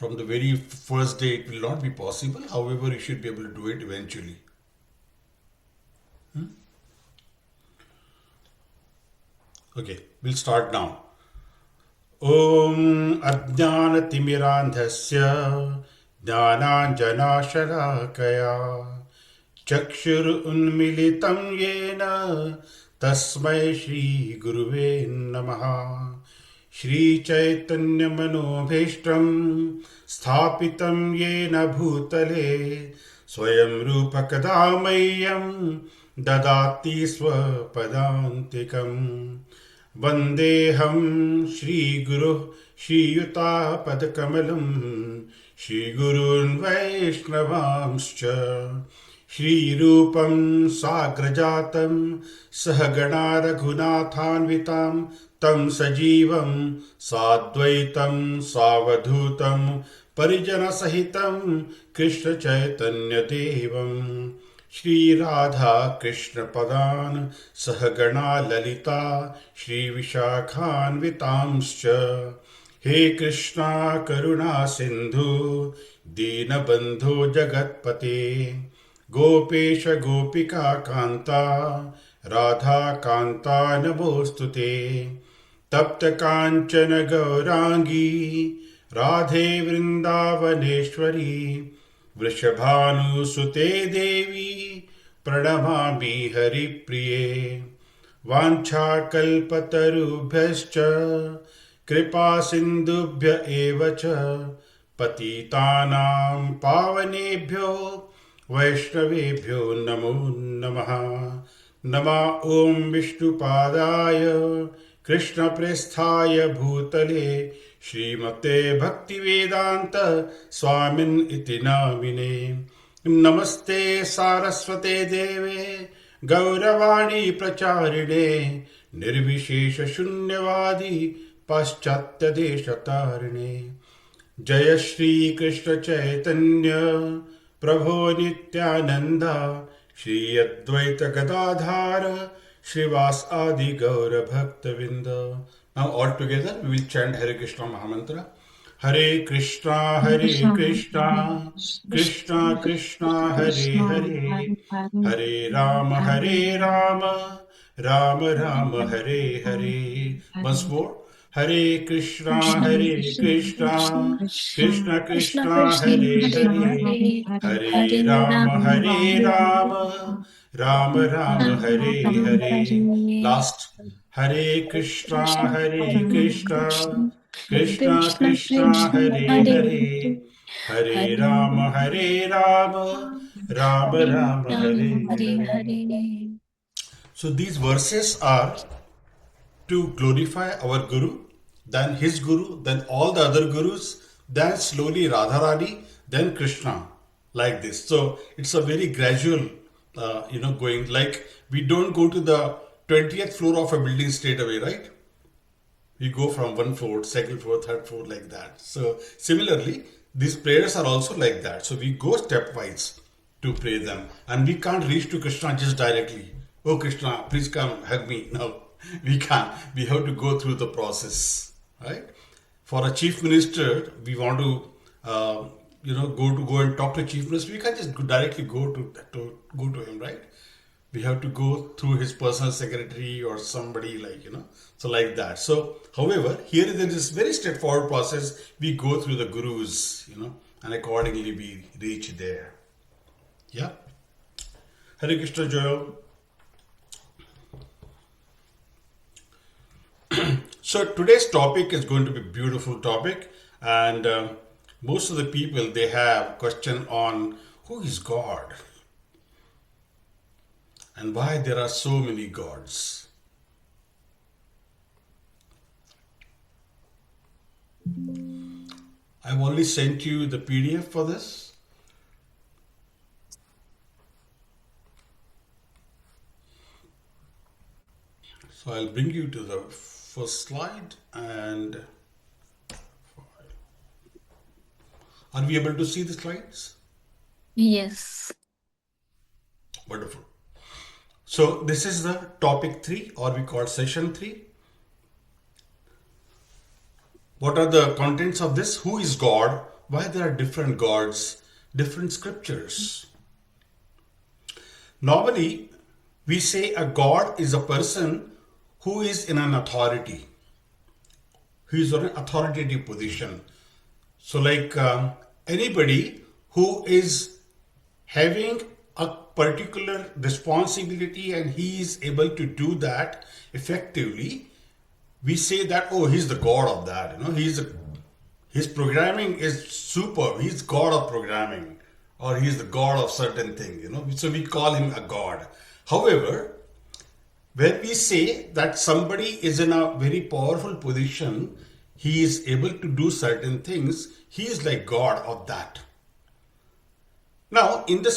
From the very first day, it will not be possible. However, you should be able to do it eventually. Okay, we'll start now. Om Ajnanatimirandhasya Jnananjanashalakaya Chakshurunmilitam Yena Tasmai Shri Guruve Namaha. Shri Chaitanya Manobhishtam Sthapitam Yena Bhutale Swayam Rupa Kadamayyam Dadati Swapadantikam Vandeham Shri Guru Shri Yuta Padakamalam Shri Gurun Vaishnavamscha Shri Rupam Sagrajatam Sahagana Raghunathanvitam Tam Sajivam Sadvaitam Savadhutam Parijana Sahitam Krishna Chaitanya Devam Shri Radha Krishna Padan Sahagana Lalita Shri Vishakhan Vitamscha He Krishna Karuna Sindhu Dina Bandhu Jagatpate Gopesha Gopika Kanta Radha Kanta Namostute Tapta Kanchana Gaurangi Radhe Vrindavaneshwari Vrishabhanu Sute Devi Pranamami Hari Priye Vancha Kalpatarubhyascha Kripa Sindhubhya Evacha Patitanam Pavanebhyo Vaishnavebhyo Namo Namaha Nama Om Vishnupadaya Krishna Presthaya Bhutale Srimate Bhaktivedanta Swamin iti namine Namaste Saraswate Deve Gauravani Pracharine Nirvishesha Shunyavadi Paschatya Deshatarine Jaya Shri Krishna Chaitanya Prabhu Nityananda Shri Advaita Gadadhara Shrivas Adi Gaura Bhaktavinda. Now all together we will chant Hare Krishna Mahamantra. Hare Krishna, Hare Krishna, Krishna Krishna, Hare Hare, Hare Rama, Hare Rama, Rama Rama, Hare Hare. Once more. Hare Krishna, Hare Krishna, Krishna Krishna, Hare Hare, Hare Rama, Hare Rama, Rama Rama, Hare Hare. Last. Hare Krishna, Hare Krishna, Krishna Krishna, Hare Hare, Hare Rama, Hare Rama, Rama Rama, Hare Hare. So these verses are to glorify our Guru, then his Guru, then all the other Gurus, then slowly Radharani, then Krishna, like this. So it's a very gradual, going. Like we don't go to the 20th floor of a building straight away, right? We go from one floor, second floor, third floor, like that. So similarly, these prayers are also like that. So we go stepwise to pray them, and we can't reach to Krishna just directly. Oh Krishna, please come hug me. No, we can't. We have to go through the process, right? For a chief minister, we want to, go and talk to chief minister. We can't just directly go to him, right? We have to go through his personal secretary or somebody so like that. So, however, here there is this very straightforward process. We go through the gurus, and accordingly we reach there. Yeah. Hare Krishna Joyo. So today's topic is going to be a beautiful topic, and most of the people, they have question on who is God and why there are so many gods. I've only sent you the PDF for this. So I'll bring you to the first slide, and are we able to see the slides? Yes. Wonderful. So this is the topic 3, or we call session 3. What are the contents of this? Who is God? why there are different gods, different scriptures. Normally, we say a god is a person who is in an authority, who is on an authoritative position. So, like anybody who is having a particular responsibility and he is able to do that effectively, we say that, oh, he's the god of that. His programming is superb. He's god of programming, or he's the god of certain thing. So we call him a god. However, when we say that somebody is in a very powerful position, he is able to do certain things, he is like God of that. Now, in the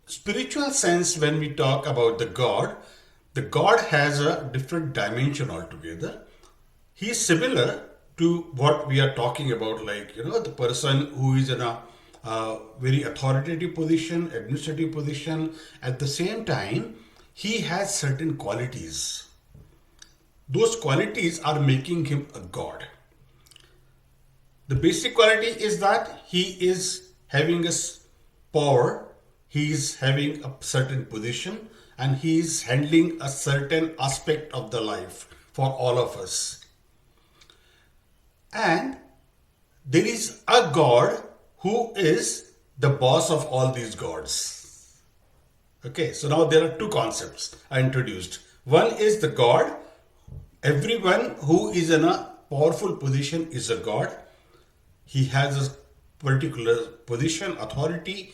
spiritual sense, when we talk about the God has a different dimension altogether. He is similar to what we are talking about, like, the person who is in a very authoritative position, administrative position. At the same time, he has certain qualities. Those qualities are making him a god. The basic quality is that he is having a power, he is having a certain position, and he is handling a certain aspect of the life for all of us. And there is a God who is the boss of all these gods. Okay, so now there are two concepts I introduced. One is the God. Everyone who is in a powerful position is a God. He has a particular position, authority.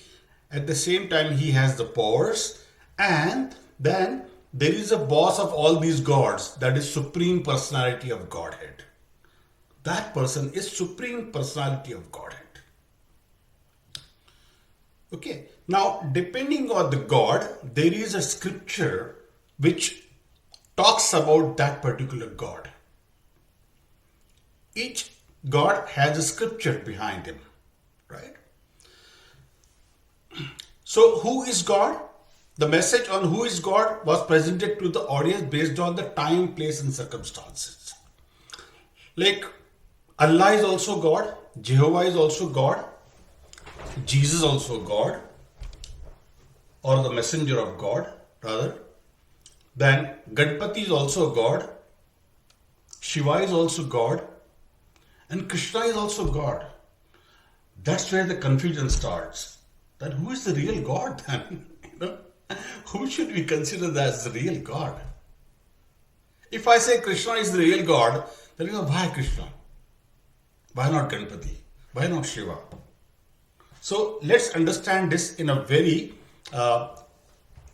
At the same time, he has the powers. And then there is a boss of all these gods, that is Supreme Personality of Godhead. That person is Supreme Personality of Godhead. Okay, now depending on the God, there is a scripture which talks about that particular God. Each God has a scripture behind him, right? So who is God? The message on who is God was presented to the audience based on the time, place and circumstances. Like Allah is also God, Jehovah is also God, Jesus also God, or the messenger of God rather. Then Ganpati is also God, Shiva is also God, and Krishna is also God. That's where the confusion starts. That who is the real God then? Who should we consider as the real God? If I say Krishna is the real God, then you go, why Krishna? Why not Ganpati? Why not Shiva? So let's understand this in a very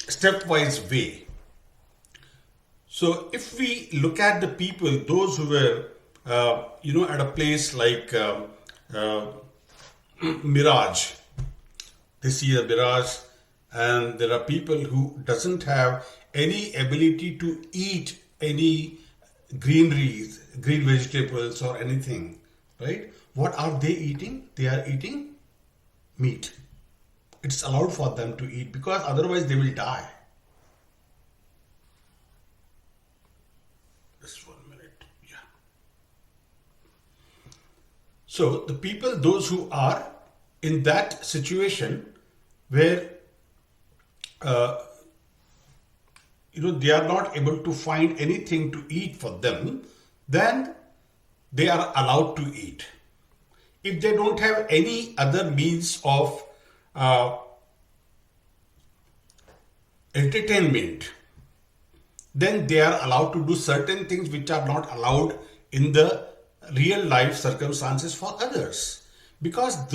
stepwise way. So if we look at the people, those who were, at a place like Mirage, they see a mirage, and there are people who doesn't have any ability to eat any greeneries, green vegetables or anything, right? What are they eating? They are eating meat. It's allowed for them to eat because otherwise they will die. Just 1 minute. Yeah. So the people, those who are in that situation where they are not able to find anything to eat for them, then they are allowed to eat. If they don't have any other means of entertainment, then they are allowed to do certain things which are not allowed in the real life circumstances for others, because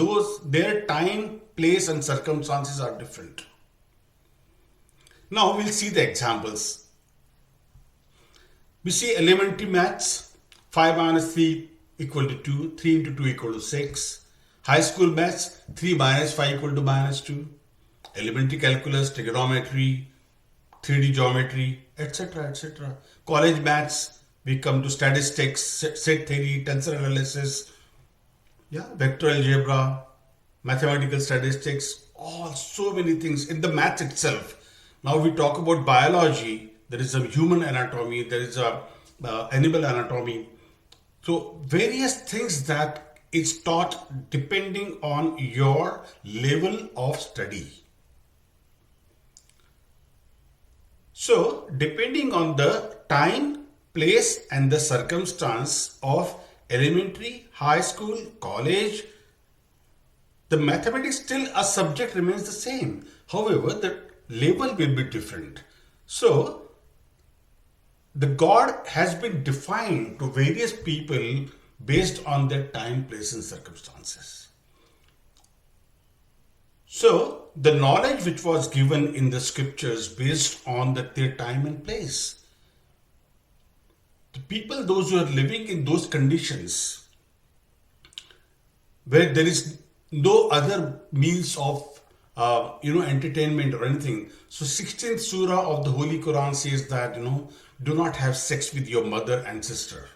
their time, place and circumstances are different. Now we'll see the examples. We see elementary maths, 5 minus 3 equal to 2, 3 into 2 equal to 6. High school maths, 3 minus 5 equal to minus 2. Elementary calculus, trigonometry, 3D geometry, etc., etc. College maths, we come to statistics, set theory, tensor analysis, vector algebra, mathematical statistics, all so many things in the math itself. Now we talk about biology. There is a human anatomy, there is a animal anatomy. So various things that is taught depending on your level of study. So, depending on the time, place, and the circumstance of elementary, high school, college, the mathematics still a subject remains the same. However, the label will be different. So, the God has been defined to various people based on their time, place, and circumstances. So, the knowledge which was given in the scriptures based on their time and place. The people, those who are living in those conditions, where there is no other means of entertainment or anything. So 16th surah of the Holy Quran says that do not have sex with your mother and sister.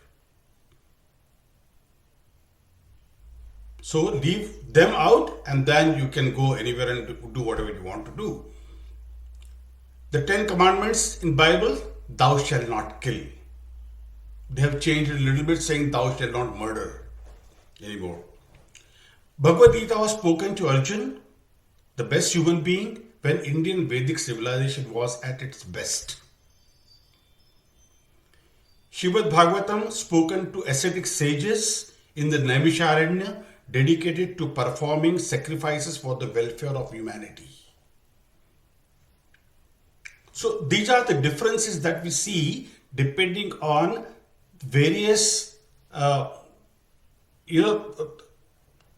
So leave them out and then you can go anywhere and do whatever you want to do. The 10 commandments in Bible, thou shalt not kill. They have changed it a little bit saying thou shalt not murder anymore. Bhagavad Gita was spoken to Arjun, the best human being, when Indian Vedic civilization was at its best. Srimad Bhagavatam spoken to ascetic sages in the Naimisharanya, dedicated to performing sacrifices for the welfare of humanity. So these are the differences that we see depending on various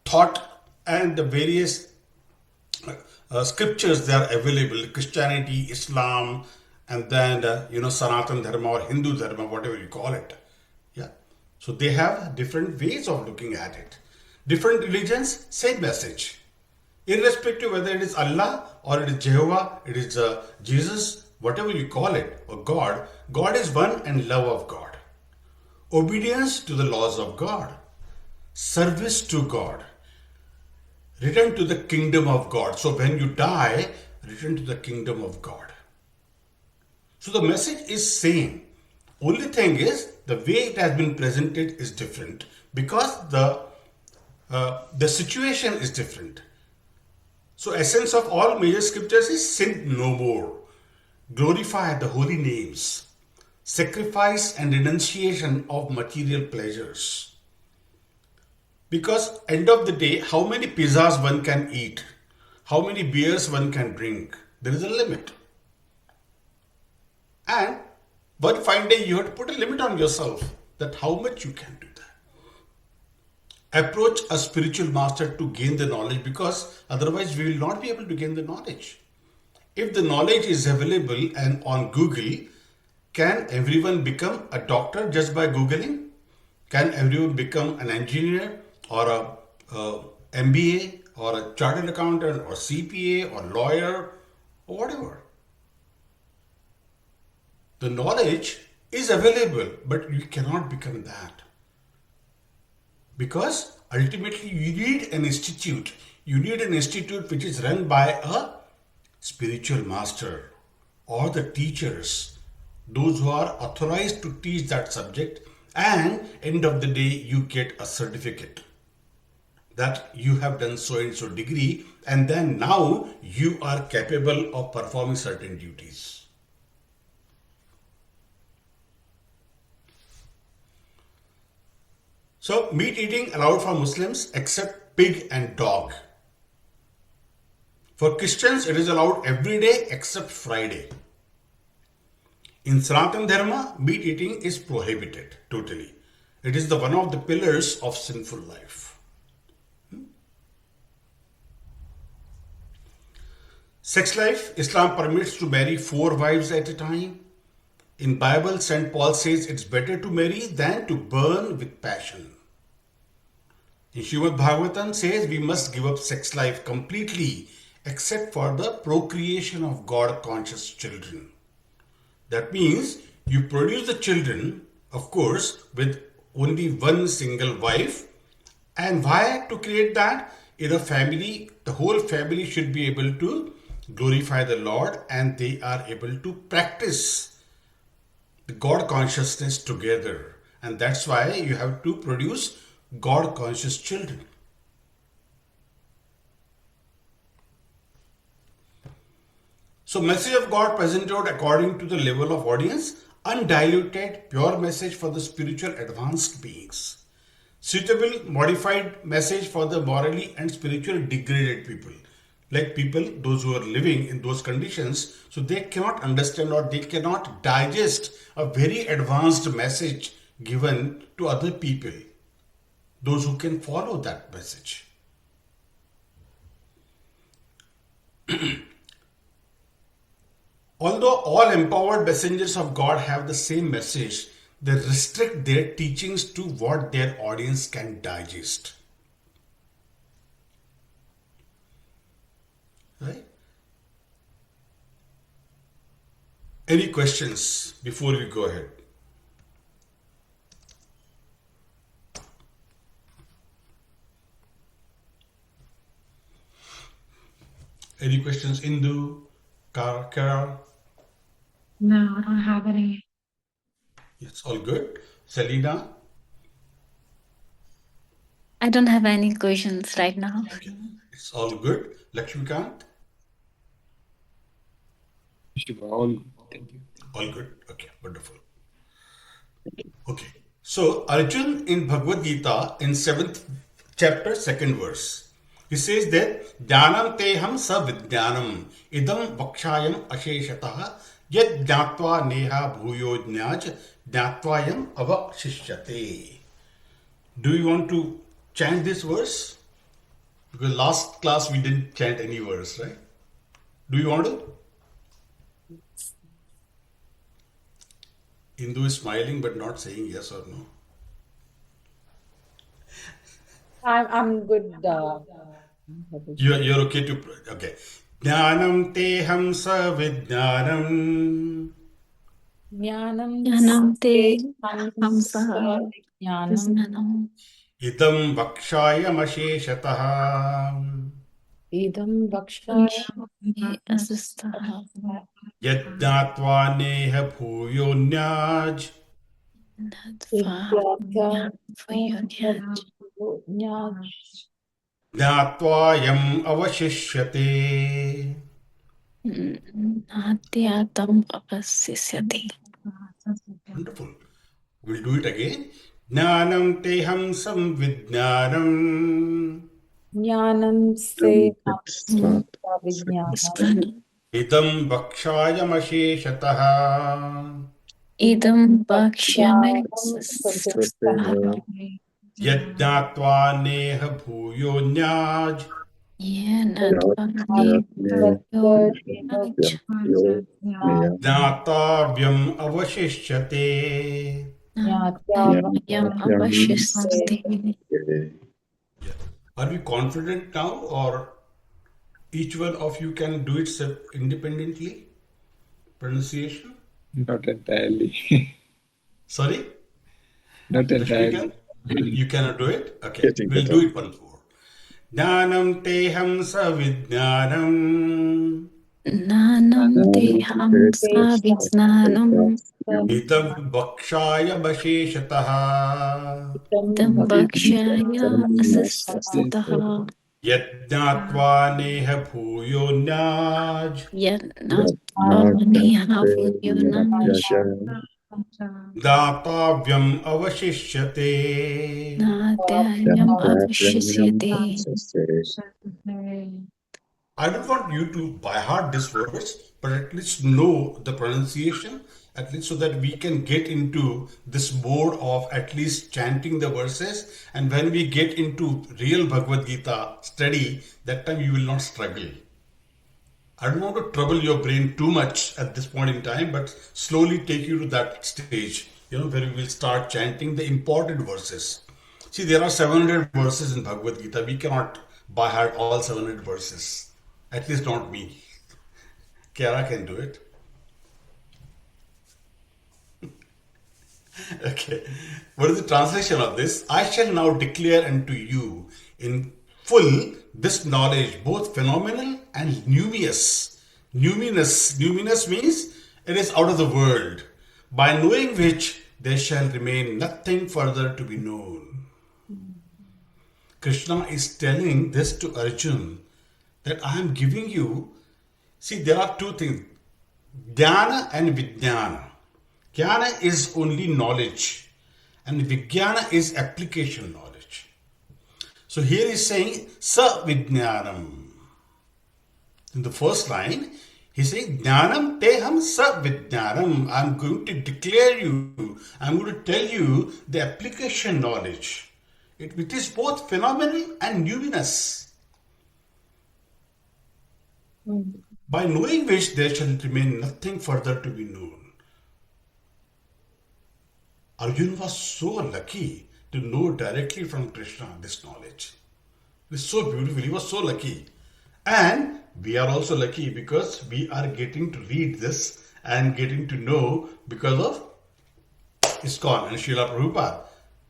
thought and the various scriptures that are available, Christianity, Islam, and then Sanatan Dharma or Hindu Dharma, whatever you call it. Yeah. So they have different ways of looking at it. Different religions, same message. Irrespective whether it is Allah or it is Jehovah, it is Jesus, whatever you call it, or God, God is one and love of God. Obedience to the laws of God. Service to God. Return to the kingdom of God. So when you die, return to the kingdom of God. So the message is same. Only thing is the way it has been presented is different because the situation is different. So essence of all major scriptures is sin no more. Glorify the holy names. Sacrifice and renunciation of material pleasures. Because end of the day, how many pizzas one can eat? How many beers one can drink? There is a limit. And one fine day you have to put a limit on yourself that how much you can do that. Approach a spiritual master to gain the knowledge because otherwise we will not be able to gain the knowledge. If the knowledge is available and on Google, can everyone become a doctor just by Googling? Can everyone become an engineer or a MBA or a chartered accountant or CPA or lawyer or whatever? The knowledge is available, but you cannot become that. Because ultimately you need an institute. You need an institute which is run by a spiritual master or the teachers, those who are authorized to teach that subject, and end of the day you get a certificate that you have done so and so degree, and then now you are capable of performing certain duties. So meat eating allowed for Muslims except pig and dog. For Christians it is allowed every day except Friday. In Sanatan Dharma, meat eating is prohibited totally. It is one of the pillars of sinful life. Sex life, Islam permits to marry 4 wives at a time. In Bible, St. Paul says it's better to marry than to burn with passion. In Srimad Bhagavatam says we must give up sex life completely except for the procreation of God-conscious children. That means you produce the children, of course, with only one single wife. And why to create that? In a family, the whole family should be able to glorify the Lord and they are able to practice the God consciousness together. And that's why you have to produce God conscious children. So, message of God presented according to the level of audience, undiluted, pure message for the spiritual advanced beings. Suitable, modified message for the morally and spiritually degraded people. Like people, those who are living in those conditions, so they cannot understand or they cannot digest a very advanced message given to other people. Those who can follow that message. Although all empowered messengers of God have the same message, they restrict their teachings to what their audience can digest. Right? Any questions before we go ahead? Any questions, Indu, Kara? No, I don't have any. It's all good. Selena? I don't have any questions right now. Okay. It's all good. Lakshmikant? All, thank you. All good. Okay, wonderful. Okay. So Arjun in Bhagavad Gita in 7th chapter, 2nd verse, he says that Jnanam teham sa vidyanam idam vakshayam asheshatah yad jnatva neha bhuyo jnaj jnatvayam avakshishyate. Do you want to chant this verse? Because last class we didn't chant any verse, right? Do you want to? Hindu is smiling but not saying yes or no. I'm good. You're okay to okay. Jnanam teham sa vidyanam Jnanam Jnanam te hamsa hamsa jnanam jnanam idam vakshayam asheshatah idam vakshaya asistah yajnatva neha bhuyo nyaj natva idyatha nyaj jnatvayam avashishyate. natyatam avasisyati. Wonderful. We'll do it again. Jnanam teham sam vidyanam jnanam se Start. vijnanam idam vakshayam asheshatah Idam bhakshyame asistah yajnatva neha bhuyo nyaj yenatva nyaj Jnatavyam avashishyate. natyavyam avashyasti. Are we confident now, or each one of you can do it independently? Pronunciation? Not entirely. Sorry? Not entirely. Lakshmikant? You cannot do it? Okay. Getting We'll better. do it once more. Jnanam teham savidnanam Nanam teham savijnanam idam vakshaya vasheshatah idam bhakshaya asistah yajnatva neha bhuyo nyaj yanatva nihavuyunaj दाताव्यम अवशिष्यते. natyayam avashyate. I don't want you to by heart this verse, but at least know the pronunciation, at least so that we can get into this mode of at least chanting the verses. And when we get into real Bhagavad Gita study, that time you will not struggle. I don't want to trouble your brain too much at this point in time, but slowly take you to that stage, where we will start chanting the important verses. See, there are 700 verses in Bhagavad Gita. We cannot by heart all 700 verses. At least not me. Kiara can do it. Okay. What is the translation of this? I shall now declare unto you in full this knowledge, both phenomenal and numinous. Numinous means it is out of the world, by knowing which there shall remain nothing further to be known. Krishna is telling this to Arjun that I am giving you. See, there are two things, Jnana and Vijnana. Jnana is only knowledge, and Vijnana is application knowledge. So here he's saying Sa Vijnanam. In the first line, he says, Jnanam teham sa Vijnanam. I'm going to declare you, I'm going to tell you the application knowledge. It is both phenomenal and numinous. By knowing which there shall remain nothing further to be known. Arjuna was so lucky to know directly from Krishna this knowledge. It is so beautiful. He was so lucky. And we are also lucky because we are getting to read this and getting to know because of ISKCON and Srila Prabhupada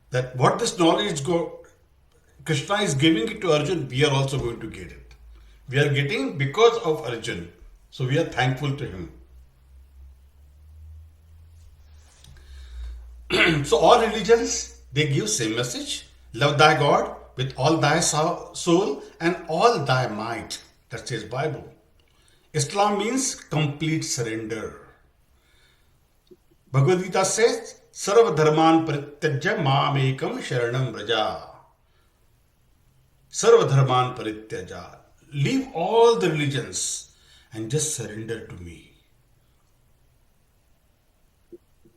that what this knowledge Krishna is giving it to Arjun, we are also going to get it. We are getting because of Arjun. So we are thankful to him. So all religions, they give same message. Love thy God with all thy soul and all thy might. That says Bible. Islam means complete surrender. Bhagavad Gita says, Sarva dharman parityajya mam ekam sharanam vraja. Sarva dharman parityajya. Leave all the religions and just surrender to me.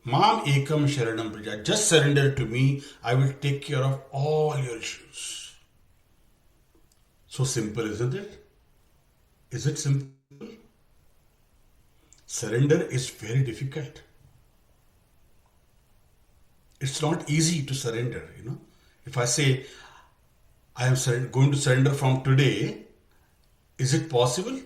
Mam ekam sharanam vraja. Just surrender to me. I will take care of all your issues. So simple, isn't it? Is it simple? Surrender is very difficult. It's not easy to surrender, If I say, I am going to surrender from today, is it possible?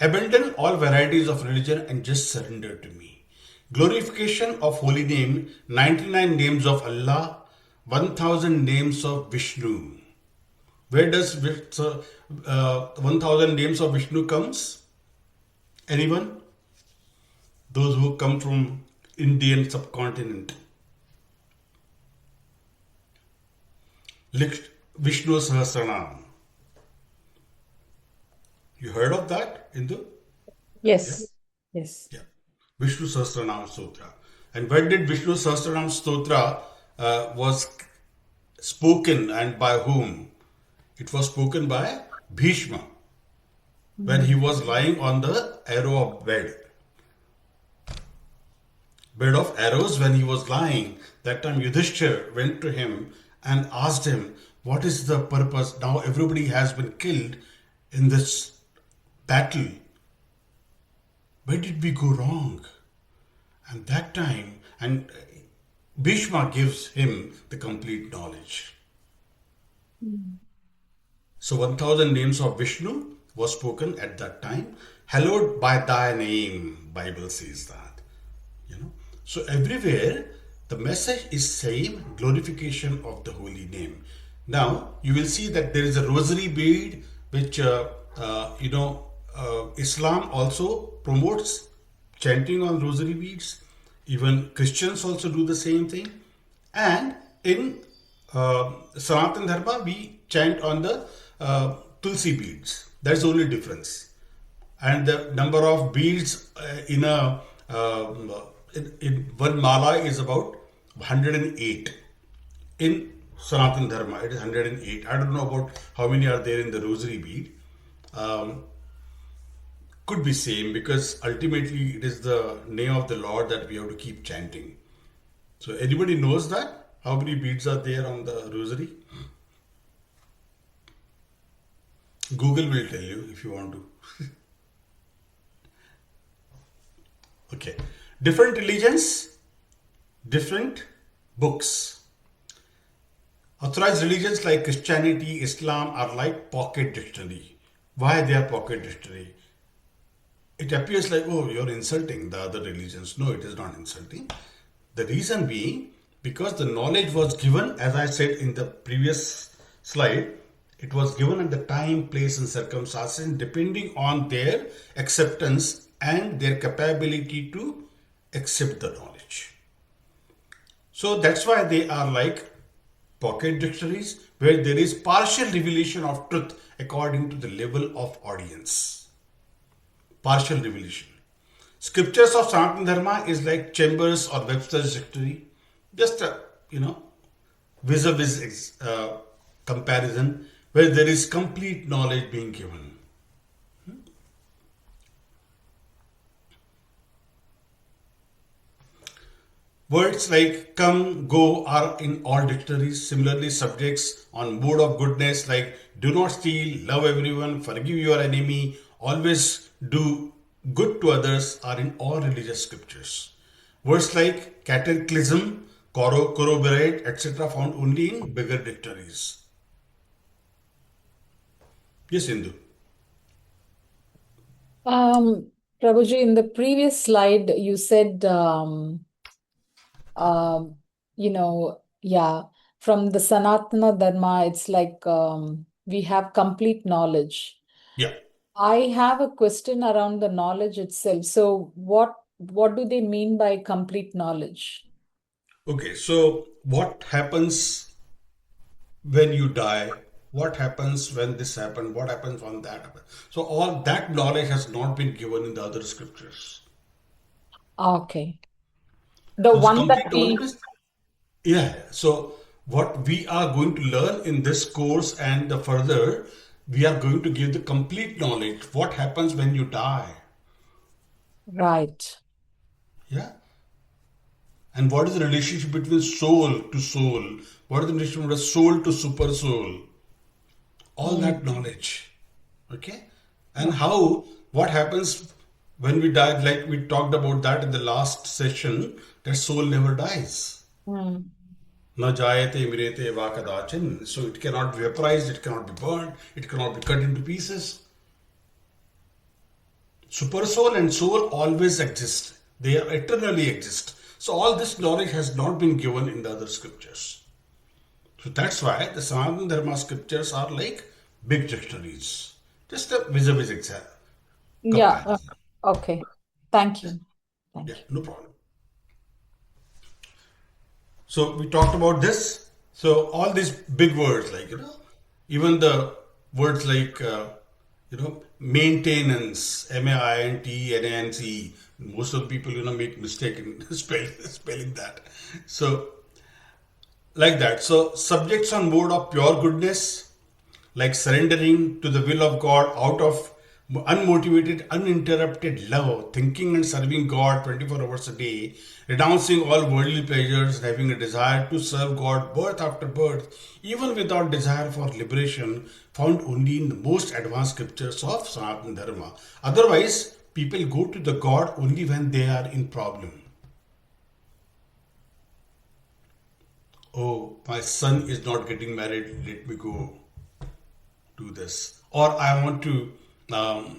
Abandon all varieties of religion and just surrender to me. Glorification of holy name, 99 names of Allah, 1000 names of Vishnu. Where does 1000 names of Vishnu comes? Anyone? Those who come from Indian subcontinent. Vishnu Sahasranam. You heard of that, Indu? Yes. Yes. Yeah. Vishnu Sahasranam Stotra. And when did Vishnu Sahasranam Stotra was spoken and by whom? It was spoken by Bhishma when he was lying on the arrow of bed of arrows. When he was lying, that time Yudhishthir went to him and asked him, what is the purpose? Now everybody has been killed in this battle. Where did we go wrong? And that time, and Bhishma gives him the complete knowledge. So 1000 names of Vishnu was spoken at that time. Hallowed by thy name, Bible says that. So everywhere the message is same, glorification of the holy name. Now you will see that there is a rosary bead which Islam also promotes chanting on rosary beads. Even Christians also do the same thing. And in Sanatana Dharma, we chant on the Tulsi beads. That's the only difference. And the number of beads in one mala is about 108. In Sanatana Dharma, it is 108. I don't know about how many are there in the rosary bead. Could be same, because ultimately it is the name of the Lord that we have to keep chanting. So anybody knows that? How many beads are there on the rosary? Google will tell you if you want to. Okay. Different religions, different books. Authorized religions like Christianity, Islam are like pocket dictionary. Why they are pocket dictionary? It appears like, oh, you're insulting the other religions. No, it is not insulting. The reason being, because the knowledge was given, as I said in the previous slide, it was given at the time, place and circumstances, depending on their acceptance and their capability to accept the knowledge. So that's why they are like pocket dictionaries where there is partial revelation of truth according to the level of audience. Partial revelation. Scriptures of Sanatana Dharma is like Chambers or Webster's dictionary, just a vis-a-vis comparison where there is complete knowledge being given. Words like come, go are in all dictionaries. Similarly, subjects on mode of goodness like do not steal, love everyone, forgive your enemy, always do good to others are in all religious scriptures. Words like cataclysm, corroborate, etc. found only in bigger dictionaries. Yes, Indu. Prabhuji, in the previous slide, you said, from the Sanatana Dharma, it's like we have complete knowledge. Yeah. I have a question around the knowledge itself. So what do they mean by complete knowledge? Okay, so what happens when you die? What happens when this happened? What happens when that happened? So all that knowledge has not been given in the other scriptures. Okay. The So one that complete knowledge is, yeah. So what we are going to learn in this course and the further, we are going to give the complete knowledge. What happens when you die? Right. Yeah. And what is the relationship between soul to soul? What is the relationship between soul to super soul? All that knowledge. Okay? And what happens when we die, like we talked about that in the last session, that soul never dies. Hmm. Na jayate mirete va kadachin. So it cannot be vaporized, it cannot be burned, it cannot be cut into pieces. Super soul and soul always exist. They are eternally exist. So all this knowledge has not been given in the other scriptures. So that's why the Sanatana Dharma scriptures are like big dictionaries. Just a vis-a-vis example. Yeah. Okay. Thank you. Yeah, no problem. So we talked about this. So all these big words like, even the words like, maintenance, maintenance, most of the people, make mistake in spelling that. So like that. So subjects on mode of pure goodness, like surrendering to the will of God out of unmotivated, uninterrupted love, thinking and serving God 24 hours a day, renouncing all worldly pleasures, having a desire to serve God birth after birth, even without desire for liberation, found only in the most advanced scriptures of Sanatana Dharma. Otherwise, people go to the God only when they are in problem. Oh, my son is not getting married, let me go do this. Or I want to go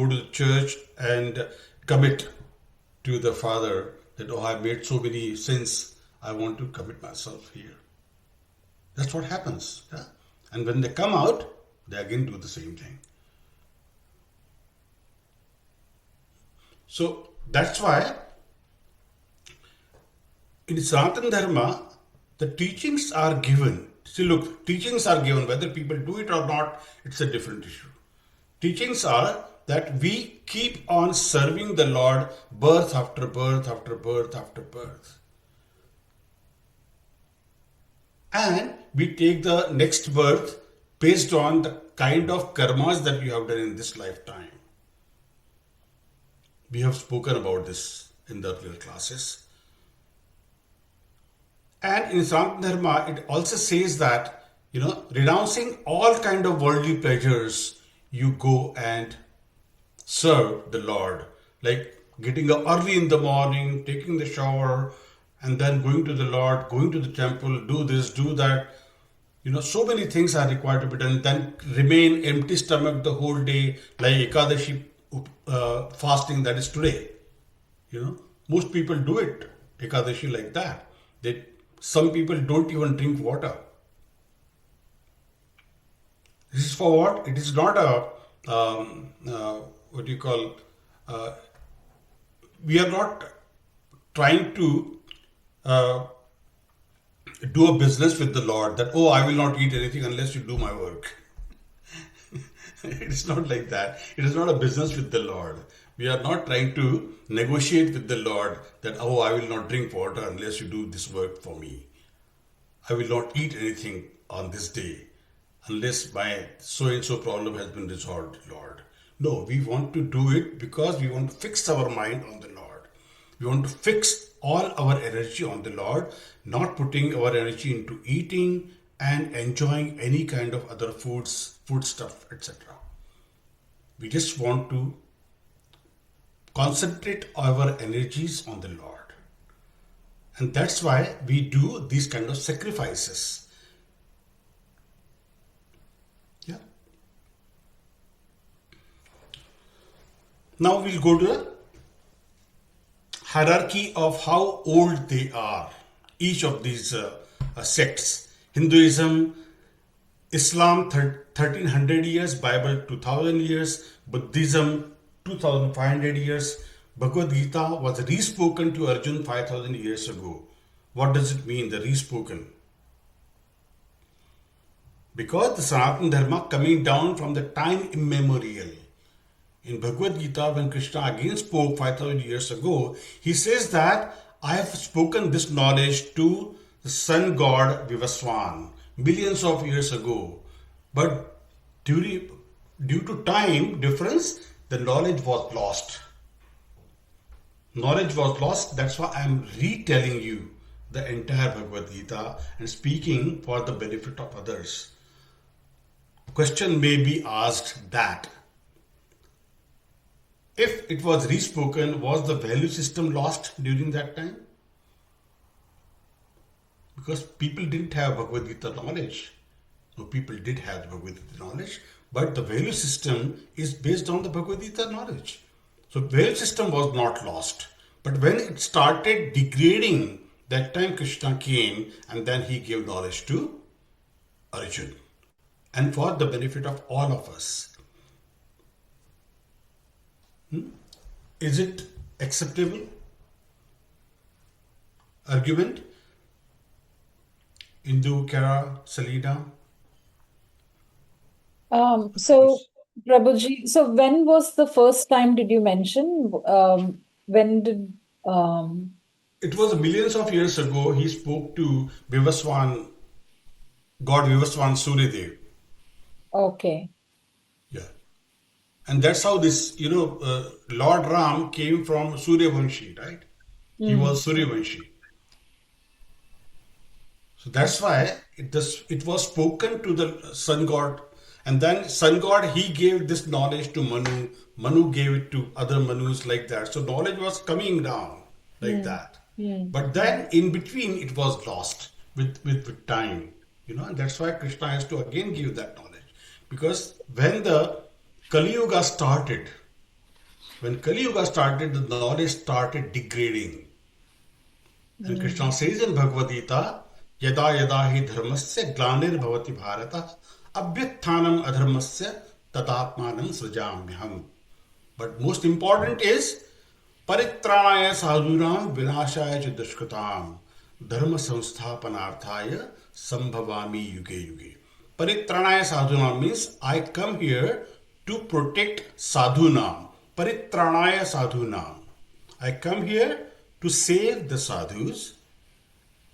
to the church and commit to the Father that, I made so many sins, I want to commit myself here. That's what happens. Yeah? And when they come out, they again do the same thing. So that's why in Sanatana Dharma, the teachings are given. See, look, teachings are given. Whether people do it or not, it's a different issue. Teachings are that we keep on serving the Lord birth after birth after birth after birth. And we take the next birth based on the kind of karmas that you have done in this lifetime. We have spoken about this in the earlier classes. And in Sanatana Dharma, it also says that, renouncing all kind of worldly pleasures, you go and serve the Lord. Like getting up early in the morning, taking the shower, and then going to the Lord, going to the temple, do this, do that. So many things are required to be done. Then remain empty stomach the whole day, like Ekadashi fasting that is today. Most people do it, Ekadashi like that. Some people don't even drink water. This is for what? It is not a what do you call, we are not trying to do a business with the Lord that, oh, I will not eat anything unless you do my work. It's not like that. It is not a business with the Lord. We are not trying to negotiate with the Lord that, oh, I will not drink water unless you do this work for me. I will not eat anything on this day unless my so-and-so problem has been resolved, Lord. No, we want to do it because we want to fix our mind on the Lord. We want to fix all our energy on the Lord, not putting our energy into eating and enjoying any kind of other foods, food stuff, etc. We just want to concentrate our energies on the Lord. And that's why we do these kind of sacrifices. Yeah. Now we'll go to the hierarchy of how old they are, each of these sects. Hinduism, Islam 1300 years, Bible 2000 years, Buddhism 2500 years. Bhagavad Gita was re-spoken to Arjun 5000 years ago. What does it mean, the re-spoken? Because the Sanatana Dharma coming down from the time immemorial. In Bhagavad Gita, when Krishna again spoke 5000 years ago, he says that I have spoken this knowledge to the sun god Vivaswan millions of years ago. But due to time difference, the knowledge was lost. Knowledge was lost. That's why I am retelling you the entire Bhagavad Gita and speaking for the benefit of others. Question may be asked that if it was re-spoken, was the value system lost during that time? Because people didn't have Bhagavad Gita knowledge. No, people did have the Bhagavad Gita knowledge, but the value system is based on the Bhagavad Gita knowledge. So value system was not lost. But when it started degrading, that time Krishna came and then he gave knowledge to Arjuna. And for the benefit of all of us. Is it acceptable argument? Indu, Kara, Salida? So, Prabhuji, so when was the first time did you mention? When did It was millions of years ago. He spoke to Vivaswan, God Vivaswan Suryadev. Okay. Yeah. And that's how this, Lord Ram came from Suryavanshi, right? He was Suryavanshi. So that's why it was spoken to the sun god. And then sun god, he gave this knowledge to Manu. Manu gave it to other Manus like that. So knowledge was coming down like that. But then in between it was lost with time. And that's why Krishna has to again give that knowledge. Because when the Kali Yuga started, the knowledge started degrading. And Krishna says in Bhagavad Gita, Yada yada hi dharmasya glanir bhavati bharata abhyathanam adharmasya tatatmanam srajamyaham. But most important is paritranaya sadhuram vinashaya cha dushkatam dharma samsthapanarthaya sambhavami yuge yuge. Paritranaya sadhunam means I come here to protect sadhunam. Paritranaya sadhunam. I come here to save the sadhus.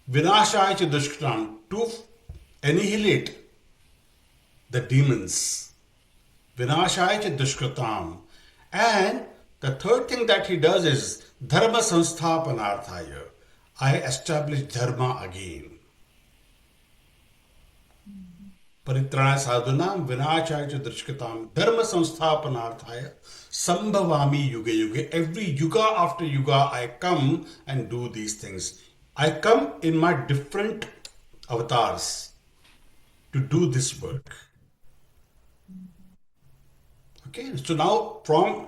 Vinashaya cha dushkatam, to annihilate the demons. Vinashaya cha dushkatam. And the third thing that he does is dharma samsthapanarthaya. I establish dharma again. Paritranaya sadhunam vinashaya cha dushkatam dharma samsthapanarthaya sambhavami yuga yuga. Every yuga after yuga I come and do these things. I come in my different avatars to do this work. Okay, so now from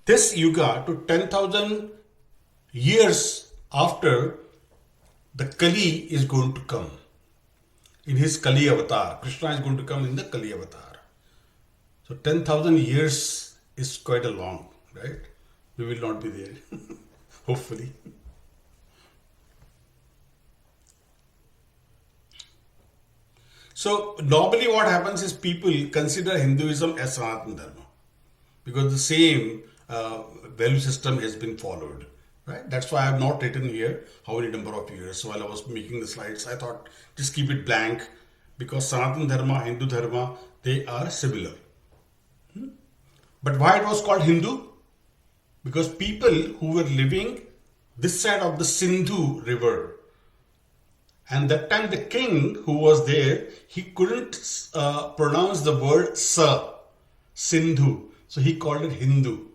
this yuga to 10,000 years after, the Kali is going to come in his Kali avatar. Krishna is going to come in the Kali avatar. So 10,000 years is quite a long, right? We will not be there, hopefully. So normally what happens is people consider Hinduism as Sanatana Dharma because the same value system has been followed, right? That's why I have not written here how many number of years. So while I was making the slides, I thought just keep it blank because Sanatana Dharma, Hindu Dharma, they are similar. But why it was called Hindu? Because people who were living this side of the Sindhu river, and that time the king who was there, he couldn't pronounce the word Sa, Sindhu. So he called it Hindu.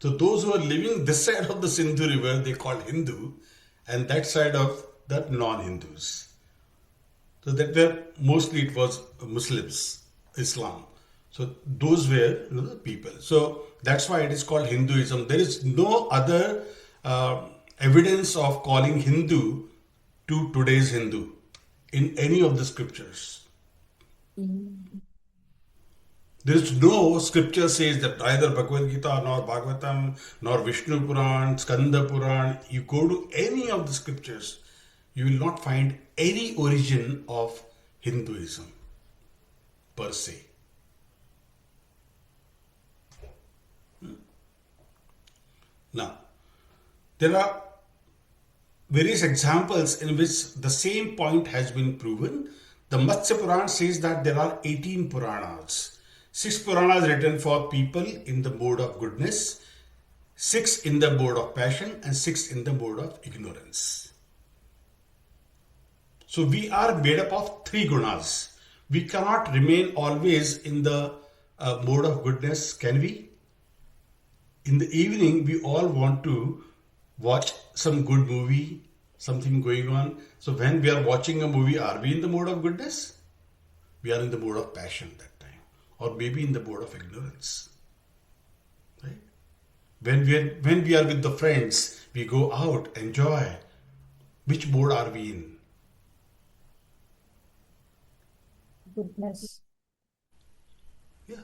So those who are living this side of the Sindhu river, they called Hindu, and that side of the non-Hindus. So that were mostly it was Muslims, Islam. So those were the people. So that's why it is called Hinduism. There is no other evidence of calling Hindu to today's Hindu in any of the scriptures. There is no scripture says that either Bhagavad Gita nor Bhagavatam nor Vishnu Puran, Skanda Puran, you go to any of the scriptures, you will not find any origin of Hinduism per se. Now, there are various examples in which the same point has been proven. The Matsya Puran says that there are 18 Puranas. 6 Puranas written for people in the mode of goodness, 6 in the mode of passion, and 6 in the mode of ignorance. So we are made up of 3 gunas. We cannot remain always in the mode of goodness, can we? In the evening, we all want to watch some good movie, something going on. So when we are watching a movie, are we in the mode of goodness? We are in the mode of passion that time, or maybe in the mode of ignorance. Right? When we are with the friends, we go out, enjoy. Which mode are we in? Goodness. Yeah.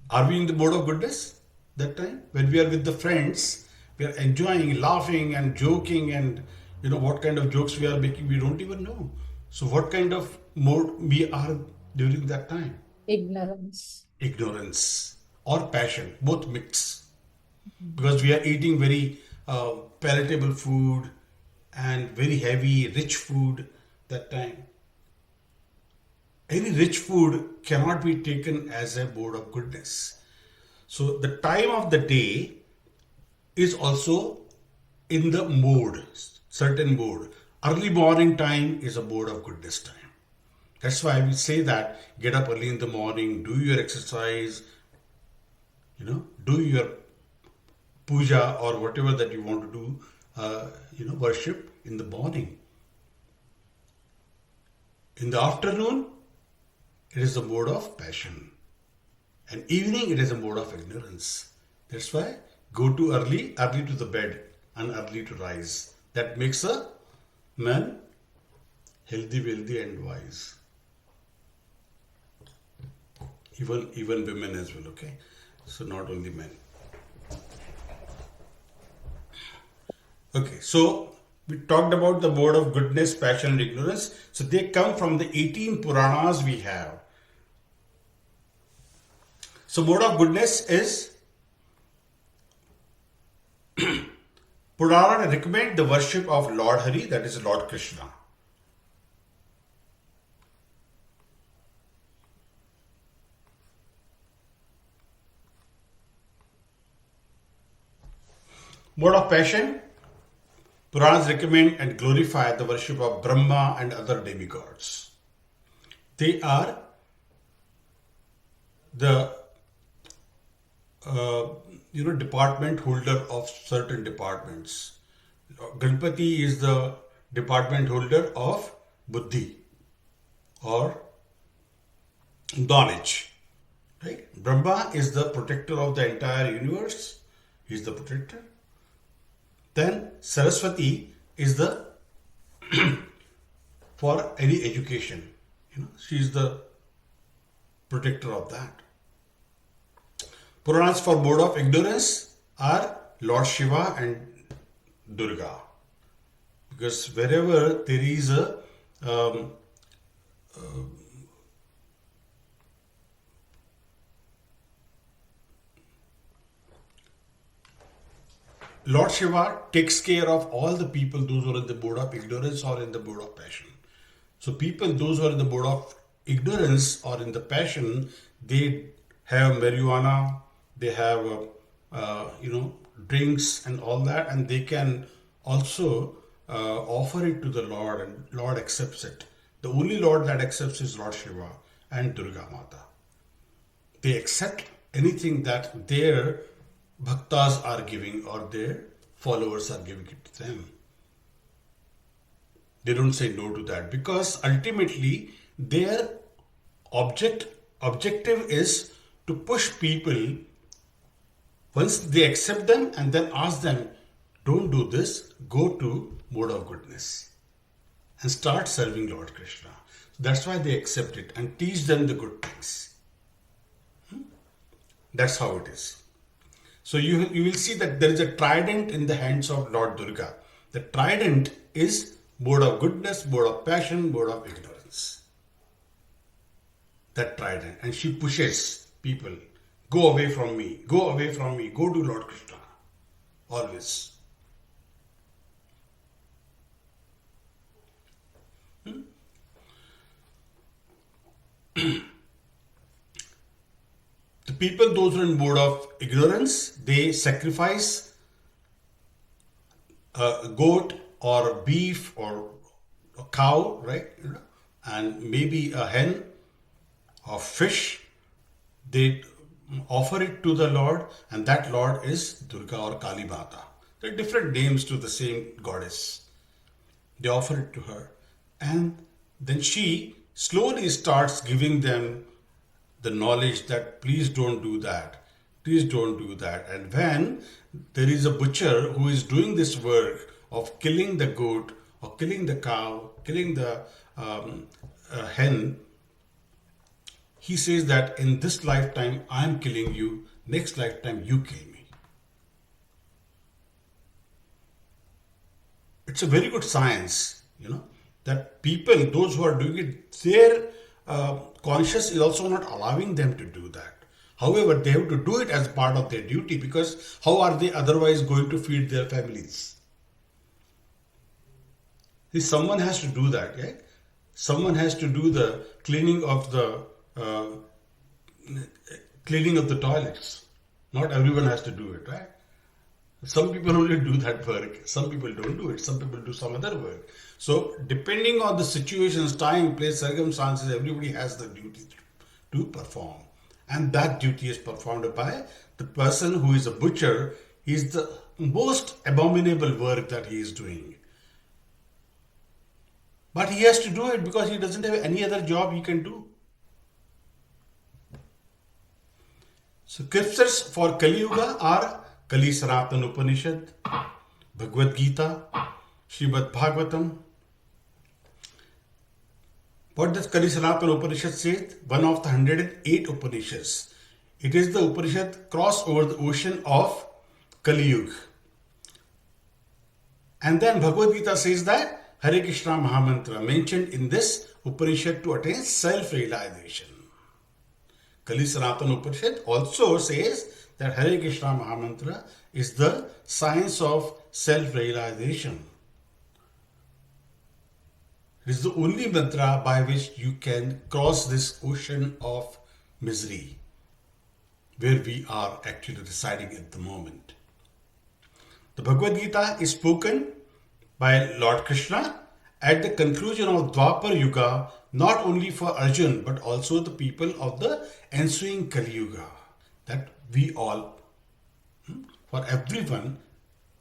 Are we in the mode of goodness that time? When we are with the friends, we are enjoying, laughing and joking, and what kind of jokes we are making, we don't even know. So what kind of mode we are during that time? Ignorance. Ignorance or passion, both mixed. Because we are eating very palatable food and very heavy, rich food that time. Any rich food cannot be taken as a mode of goodness. So the time of the day is also in the mode, certain mode. Early morning time is a mode of goodness time. That's why we say that get up early in the morning, do your exercise, do your puja or whatever that you want to do, worship in the morning. In the afternoon, it is the mode of passion. And evening, it is a mode of ignorance. That's why go to early to the bed and early to rise. That makes a man healthy, wealthy and wise. Even women as well, okay? So not only men. Okay, so we talked about the mode of goodness, passion and ignorance. So they come from the 18 Puranas we have. So mode of goodness is Purana recommend the worship of Lord Hari, that is Lord Krishna. Mode of passion, Puranas recommend and glorify the worship of Brahma and other demigods. They are the department holder of certain departments. Ganpati is the department holder of Buddhi or knowledge. Right? Brahma is the protector of the entire universe. He is the protector. Then Saraswati is the for any education. She is the protector of that. Puranas for mode of ignorance are Lord Shiva and Durga. Because wherever there is a Lord Shiva takes care of all the people, those who are in the mode of ignorance or in the mode of passion. So people, those who are in the mode of ignorance or in the passion, they have marijuana, they have, drinks and all that, and they can also offer it to the Lord, and Lord accepts it. The only Lord that accepts is Lord Shiva and Durga Mata. They accept anything that their bhaktas are giving or their followers are giving it to them. They don't say no to that, because ultimately their objective is to push people. Once they accept them and then ask them, don't do this, go to mode of goodness and start serving Lord Krishna. That's why they accept it and teach them the good things. That's how it is. So you will see that there is a trident in the hands of Lord Durga. The trident is mode of goodness, mode of passion, mode of ignorance. That trident. And she pushes people, go away from me, go away from me, go to Lord Krishna. Always. The people, those who are in mode of ignorance, they sacrifice a goat or beef or a cow, right? And maybe a hen or fish. They offer it to the Lord, and that Lord is Durga or Kali Mata. There are different names to the same goddess. They offer it to her, and then she slowly starts giving them the knowledge that please don't do that, please don't do that. And when there is a butcher who is doing this work of killing the goat or killing the cow, killing the hen, he says that in this lifetime I am killing you, next lifetime you kill me. It's a very good science, that people, those who are doing it, their conscience is also not allowing them to do that. However, they have to do it as part of their duty, because how are they otherwise going to feed their families? See, someone has to do that, right? Someone has to do the cleaning of the toilets. Not everyone has to do it, right? Some people only do that work. Some people don't do it. Some people do some other work. So depending on the situations, time, place, circumstances, everybody has the duty to perform. And that duty is performed by the person who is a butcher. Is the most abominable work that he is doing. But he has to do it because he doesn't have any other job he can do. So scriptures for Kali Yuga are Kali Sanatana Upanishad, Bhagavad Gita, Srimad Bhagavatam. What does Kali Sanatana Upanishad say? One of the 108 Upanishads. It is the Upanishad cross over the ocean of Kali Yuga. And then Bhagavad Gita says that Hare Krishna Mahamantra mentioned in this Upanishad to attain self-realization. Kali Sanatana Upanishad also says that Hare Krishna Mahamantra is the science of self-realization. It is the only mantra by which you can cross this ocean of misery where we are actually residing at the moment. The Bhagavad Gita is spoken by Lord Krishna at the conclusion of Dwapar Yuga, not only for Arjun but also the people of the ensuing Kali Yuga. That we all, for everyone,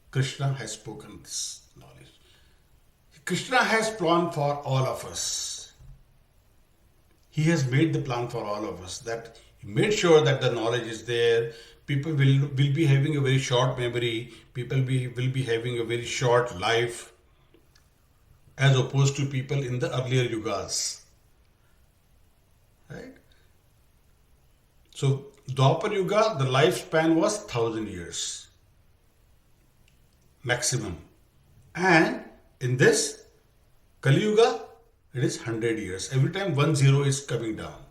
Krishna has spoken this knowledge. Krishna has planned for all of us. He has made the plan for all of us, that he made sure that the knowledge is there. People will be having a very short memory. People will be having a very short life, as opposed to people in the earlier yugas. Right? So Dwapar Yuga, the lifespan was 1,000 years maximum. And in this Kali Yuga, it is 100 years. Every time 10 is coming down.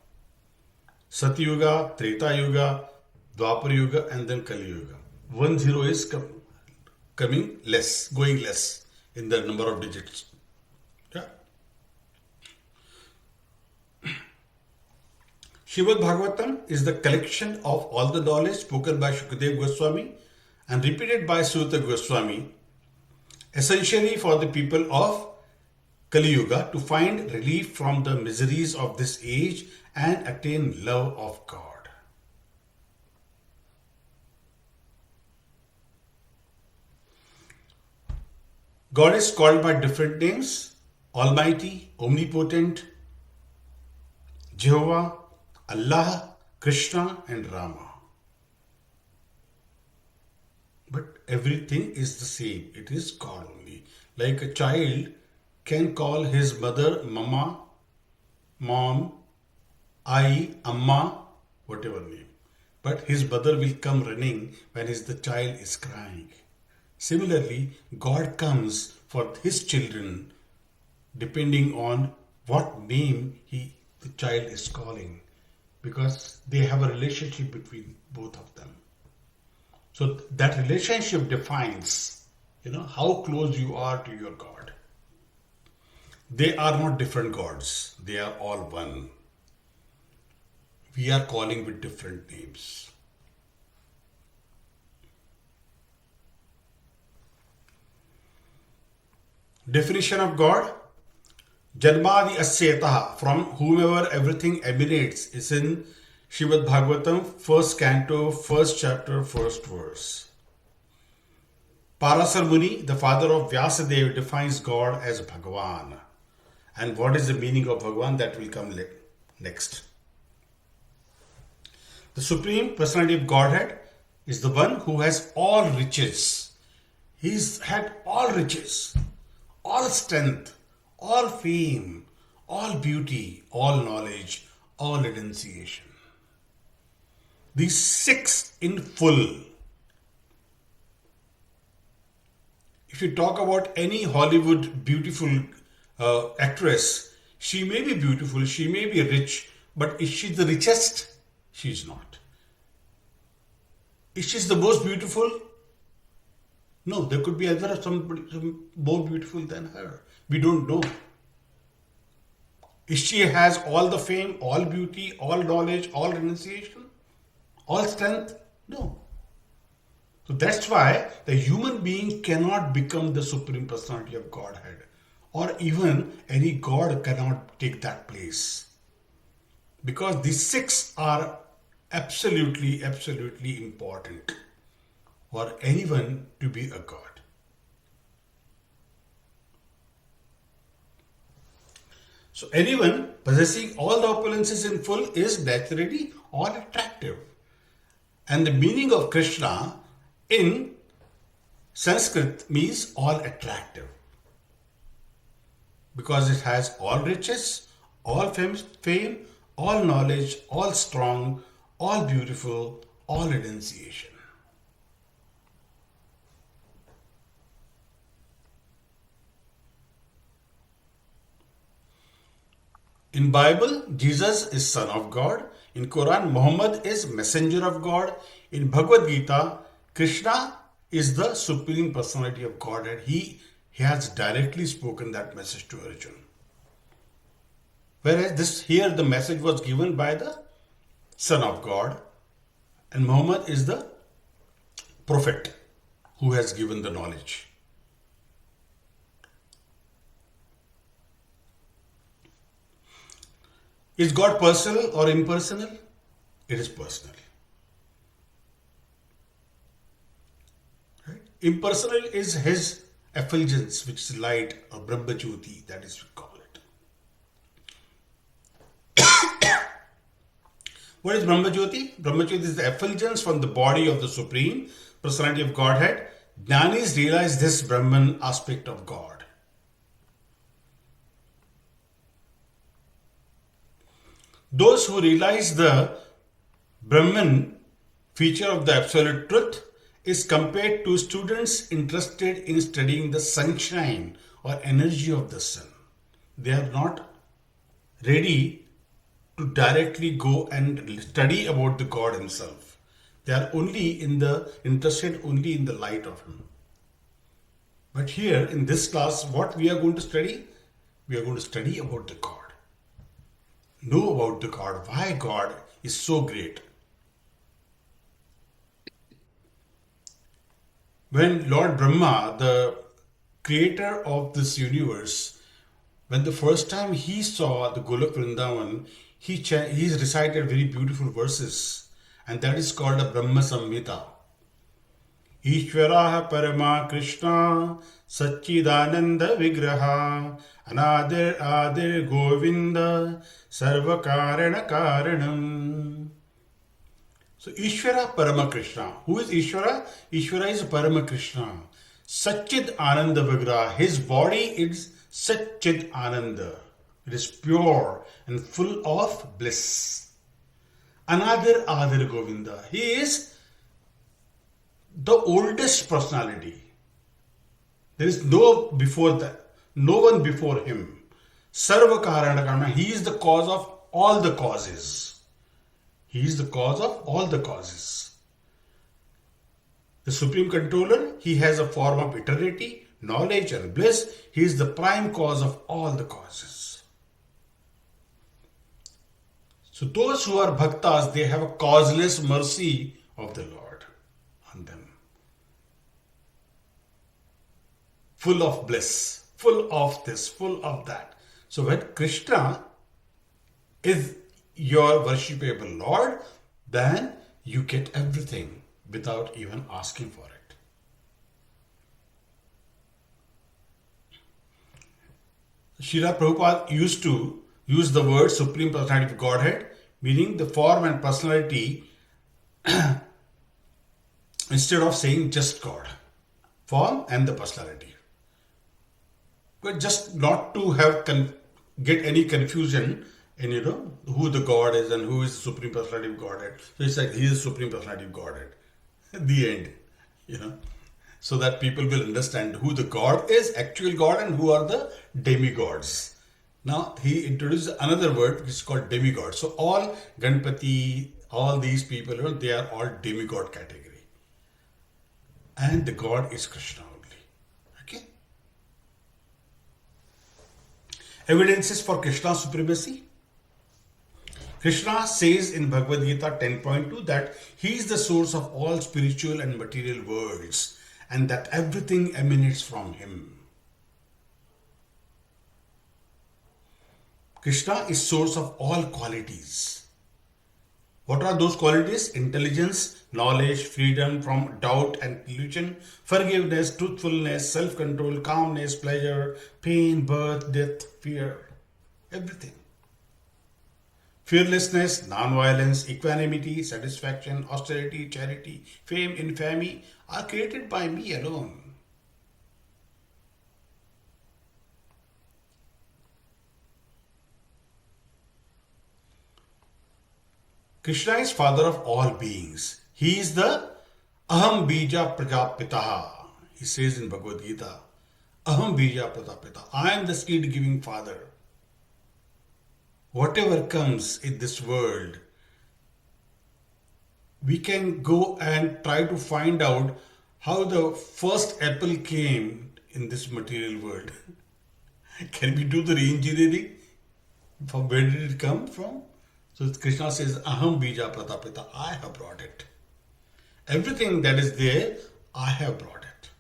Satya Yuga, Treta Yuga, Dwapar Yuga, and then Kali Yuga. 10 is coming less, going less in the number of digits. Yeah. Srimad Bhagavatam is the collection of all the knowledge spoken by Shukadeva Goswami and repeated by Suta Goswami, essentially for the people of Kali Yuga to find relief from the miseries of this age and attain love of God. God is called by different names: Almighty, Omnipotent, Jehovah, Allah, Krishna, and Rama. But everything is the same. It is God only. Like a child can call his mother Mama, Mom, I, Amma, whatever name. But his mother will come running when the child is crying. Similarly, God comes for his children depending on what name the child is calling, because they have a relationship between both of them. So that relationship defines, how close you are to your God. They are not different gods. They are all one. We are calling with different names. Definition of God: Janmadi Asyetaha, from whomever everything emanates, is in Srimad Bhagavatam, 1st canto, 1st chapter, 1st verse. Parasar Muni, the father of Vyasadeva, defines God as Bhagavan. And what is the meaning of Bhagavan? That will come next. The Supreme Personality of Godhead is the one who has all riches. He's had all riches, all strength, all fame, all beauty, all knowledge, all renunciation. These 6 in full. If you talk about any Hollywood beautiful actress, she may be beautiful, she may be rich, but is she the richest? She is not. Is she the most beautiful? No, there could be somebody more beautiful than her. We don't know. Is she has all the fame, all beauty, all knowledge, all renunciation, all strength? No. So that's why the human being cannot become the Supreme Personality of Godhead, or even any God cannot take that place. Because these 6 are absolutely, absolutely important for anyone to be a God. So anyone possessing all the opulences in full is naturally all attractive. And the meaning of Krishna in Sanskrit means all attractive, because it has all riches, all fame, all knowledge, all strong, all beautiful, all renunciation. In Bible, Jesus is Son of God. In Quran, Muhammad is Messenger of God. In Bhagavad Gita, Krishna is the Supreme Personality of God, and he has directly spoken that message to Arjuna. Whereas here the message was given by the Son of God, and Muhammad is the prophet who has given the knowledge. Is God personal or impersonal? It is personal. Right? Impersonal is his effulgence, which is light, or Brahma Jyoti, that is we call it. What is Brahma Jyoti? Brahma Jyoti is the effulgence from the body of the Supreme Personality of Godhead. Jnanis realize this Brahman aspect of God. Those who realize the Brahman, feature of the absolute truth, is compared to students interested in studying the sunshine or energy of the sun. They are not ready to directly go and study about the God himself. They are interested only in the light of him. But here in this class, what we are going to study? We are going to study about the God. Know about the God, why God is so great. When Lord Brahma, the creator of this universe, when the first time he saw the Golok Vrindavan, he recited very beautiful verses, and that is called a Brahma Samhita. Ishvara Parama Krishna Satchidananda Vigraha Anadir Adir Govinda Sarva Karana Karanam. So Ishvara Parama Krishna. Who is Ishvara? Ishvara is Parama Krishna. Satchid Ananda Vigraha. His body is Satchid Ananda. It is pure and full of bliss. Anadir Adir Govinda. He is the oldest personality. There is no one before him. Sarva Karana Karana. He is the cause of all the causes. He is the cause of all the causes. The Supreme Controller, he has a form of eternity, knowledge and bliss. He is the prime cause of all the causes. So those who are bhaktas, they have a causeless mercy of the Lord on them. Full of bliss, full of this, full of that. So when Krishna is your worshipable Lord, then you get everything without even asking for it. Srila Prabhupada used to use the word Supreme Personality of Godhead, meaning the form and personality instead of saying just God. Form and the personality. But just not to have get any confusion in who the God is and who is the Supreme Personality of Godhead. So it's like he is the Supreme Personality of Godhead. At the end, so that people will understand who the God is, actual God, and who are the demigods. Now he introduces another word which is called demigod. So all Ganpati, all these people, they are all demigod category. And the God is Krishna only. Okay? Evidences for Krishna's supremacy. Krishna says in Bhagavad Gita 10.2 that he is the source of all spiritual and material worlds and that everything emanates from him. Krishna is source of all qualities. What are those qualities? Intelligence, knowledge, freedom from doubt and illusion, forgiveness, truthfulness, self-control, calmness, pleasure, pain, birth, death, fear, everything. Fearlessness, non-violence, equanimity, satisfaction, austerity, charity, fame, infamy are created by me alone. Krishna is father of all beings. He is the Aham Bija Prajapitaha. He says in Bhagavad Gita, Aham Bija Prajapitaha. I am the seed giving father. Whatever comes in this world, we can go and try to find out how the first apple came in this material world. Can we do the re-engineering? From where did it come from? So Krishna says, Aham Bija Pratapita, I have brought it. Everything that is there, I have brought it.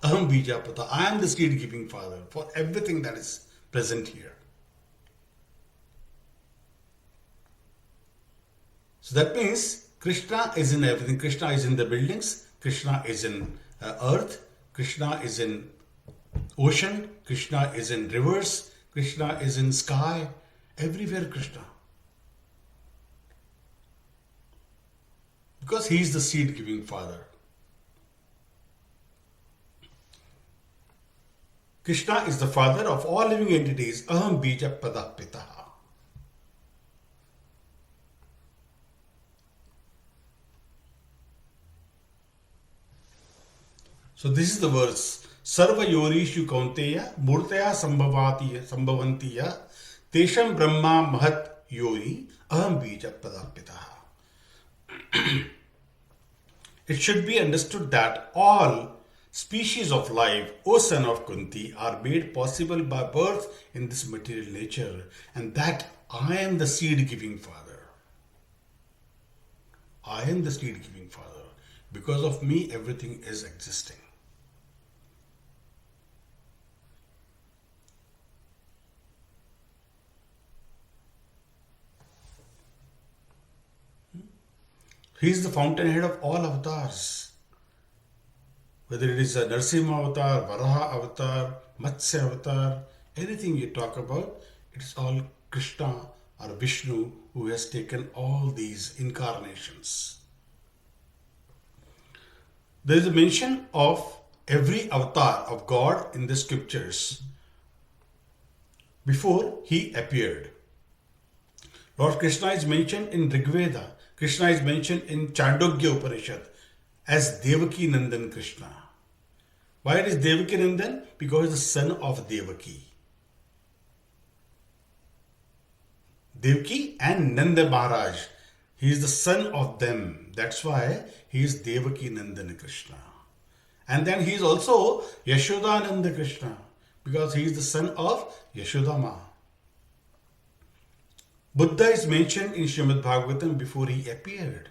Aham Bija Prata, I am the seed giving father for everything that is present here. So that means Krishna is in everything. Krishna is in the buildings. Krishna is in earth. Krishna is in ocean. Krishna is in rivers. Krishna is in sky. Everywhere Krishna. Because he is the seed giving father. Krishna is the father of all living entities. Aham Bija Pada Pitaha. So this is the verse. Sarva yorishu kaunteya murtaya sambhavantiya tesham brahma mahat yori aham bija pradapitaha. It should be understood that all species of life, O son of Kunti, are made possible by birth in this material nature, and that I am the seed giving father. I am the seed giving father. Because of me, everything is existing. He is the fountainhead of all avatars. Whether it is a Narasimha avatar, Varaha avatar, Matsya avatar, anything you talk about, it's all Krishna or Vishnu who has taken all these incarnations. There is a mention of every avatar of God in the scriptures before he appeared. Lord Krishna is mentioned in Rigveda. Krishna is mentioned in Chandogya Upanishad as Devaki Nandan Krishna. Why it is Devaki Nandan? Because he is the son of Devaki. Devaki and Nanda Maharaj. He is the son of them. That's why he is Devaki Nandan Krishna. And then he is also Yashodananda Krishna because he is the son of Yashodama. Buddha is mentioned in Srimad Bhagavatam before he appeared.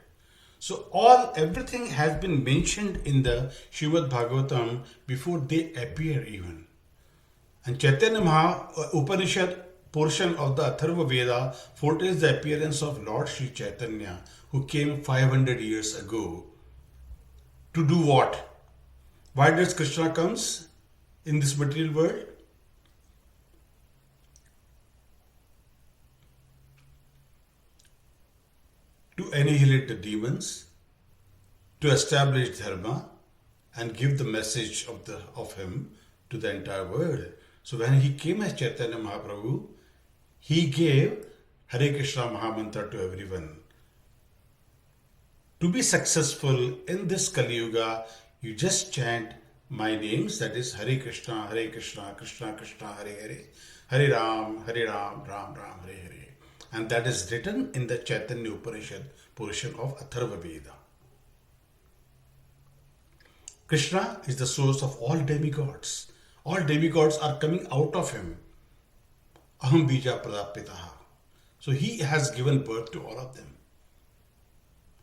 So everything has been mentioned in the Srimad Bhagavatam before they appear even. And Chaitanya Upanishad portion of the Atharva Veda foretells the appearance of Lord Sri Chaitanya, who came 500 years ago. To do what? Why does Krishna comes in this material world? To annihilate the demons, to establish dharma, and give the message of him to the entire world. So when he came as Chaitanya Mahaprabhu, he gave Hare Krishna Mahamantra to everyone. To be successful in this Kali Yuga, you just chant my names, that is Hare Krishna, Krishna Krishna, Hare Hare, Hare Ram, Ram Ram, Hare Hare. And that is written in the Chaitanya Upanishad portion of Atharva Veda. Krishna is the source of all demigods. All demigods are coming out of him. Aham bija pradapitaha. So he has given birth to all of them.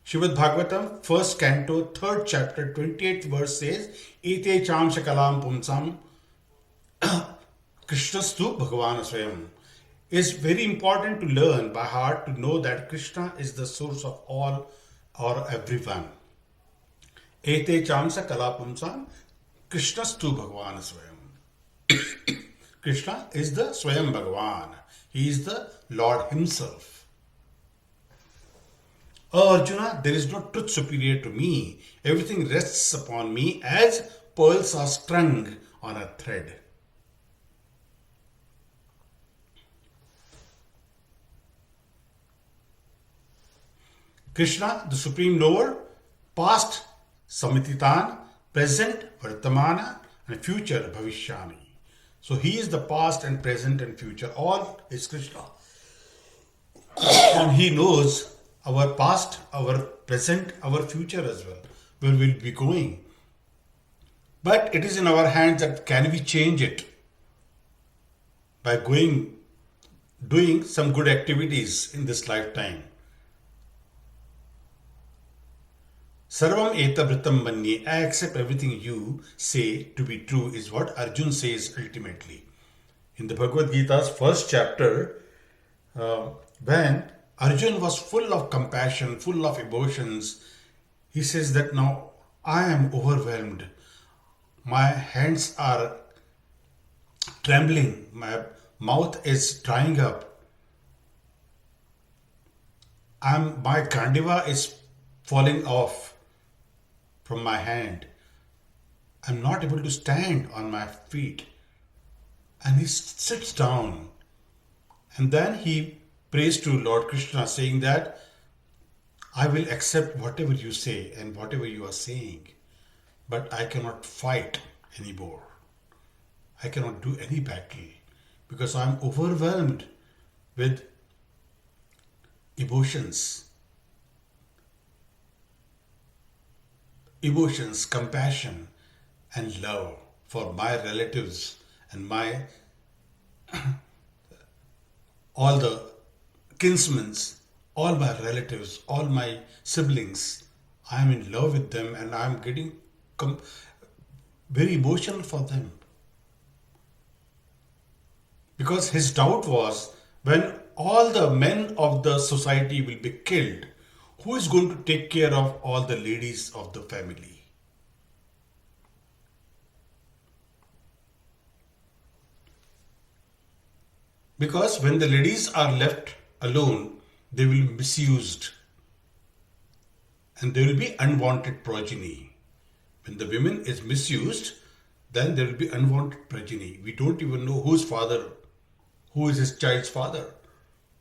Srimad Bhagavatam, 1st canto, 3rd chapter, 28th verse says, Ete cham shakalam pumsam Krishnastu Bhagavan Swayam. It's very important to learn by heart to know that Krishna is the source of all or everyone. Ete chamsa kalapumsam Krishnastu Bhagavan Swayam. Krishna is the Swayam Bhagavan. He is the Lord himself. Oh Arjuna, there is no truth superior to me. Everything rests upon me as pearls are strung on a thread. Krishna, the Supreme Knower, past Samititan, present Vartamana, and future Bhavishyani. So he is the past and present and future. All is Krishna. And he knows our past, our present, our future as well, where we'll be going. But it is in our hands that can we change it by doing some good activities in this lifetime. Sarvam etavritam manye, I accept everything you say to be true, is what Arjun says ultimately. In the Bhagavad Gita's 1st chapter, when Arjun was full of compassion, full of emotions, he says that now I am overwhelmed. My hands are trembling. My mouth is drying up. My Gandiva is falling off from my hand. I'm not able to stand on my feet. And he sits down. And then he prays to Lord Krishna, saying that I will accept whatever you say and whatever you are saying. but I cannot fight anymore. I cannot do any battle because I'm overwhelmed with emotions, compassion, and love for my relatives and my all the kinsmen, all my relatives, all my siblings. I'm in love with them and I'm getting very emotional for them. Because his doubt was, when all the men of the society will be killed, who is going to take care of all the ladies of the family? Because when the ladies are left alone, they will be misused and there will be unwanted progeny. When the women is misused, then there will be unwanted progeny. We don't even know who is his child's father.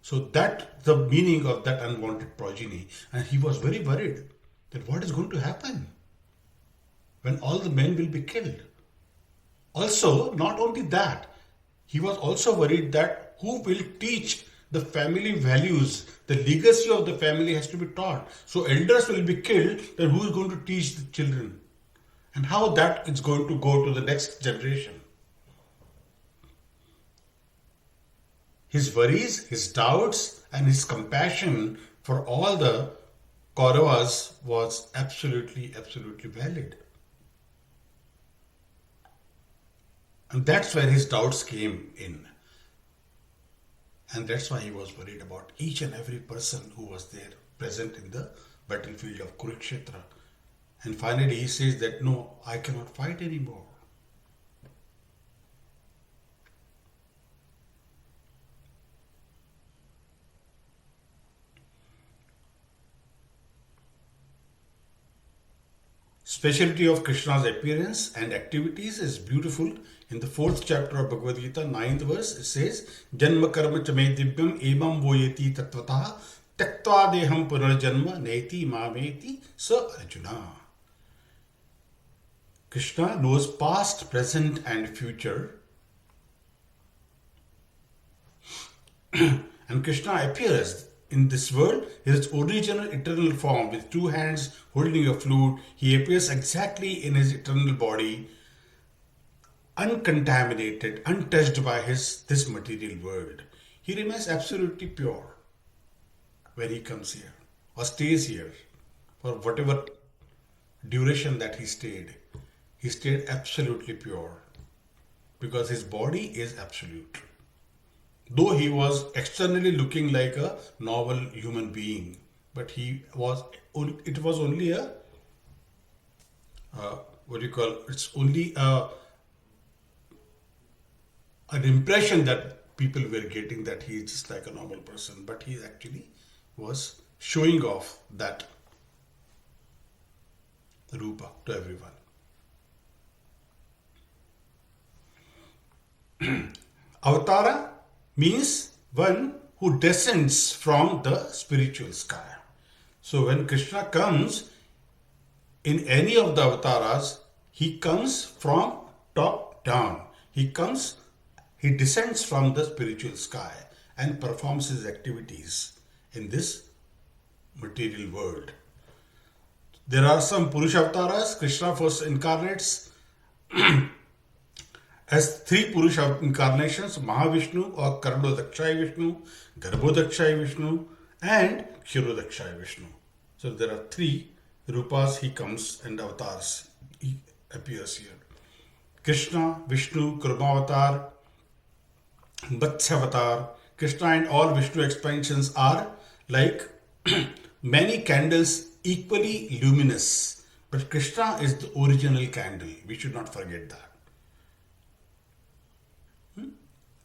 So that's the meaning of that unwanted progeny. And he was very worried that what is going to happen when all the men will be killed. Also, not only that, he was also worried that who will teach the family values, the legacy of the family has to be taught. So elders will be killed, then who is going to teach the children? And how that is going to go to the next generation? His worries, his doubts, and his compassion for all the Kauravas was absolutely valid. And that's where his doubts came in. And that's why he was worried about each and every person who was there present in the battlefield of Kurukshetra. And finally he says that, no, I cannot fight anymore. Speciality of Krishna's appearance and activities is beautiful. In the 4th chapter of Bhagavad Gita, 9th verse, it says, Janma karma chame divyam emam voyeti tattvataha tyaktva deham punarjanma neti mameti sa Arjuna. Krishna knows past, present and future. And Krishna appears in this world in his original eternal form with 2 hands holding a flute. He appears exactly in his eternal body, uncontaminated, untouched by this material world. He remains absolutely pure when he comes here or stays here for whatever duration that he stayed. He stayed absolutely pure because his body is absolute. Though he was externally looking like a normal human being, but it was only it's only an impression that people were getting that he is just like a normal person, but he actually was showing off that Rupa to everyone. Avatara means one who descends from the spiritual sky. So when Krishna comes in any of the avatars, he comes from top down. He descends from the spiritual sky and performs his activities in this material world. There are some Purusha avatars. Krishna first incarnates as 3 Purusha incarnations: Mahavishnu or Karnodakshaya Vishnu, Garbhodakshaya Vishnu, and Kshirodakshaya Vishnu. So there are 3 Rupas he comes and avatars. He appears here. Krishna, Vishnu, Kurmavatar, Matsya-avatar. Krishna and all Vishnu expansions are like many candles equally luminous. But Krishna is the original candle. We should not forget that.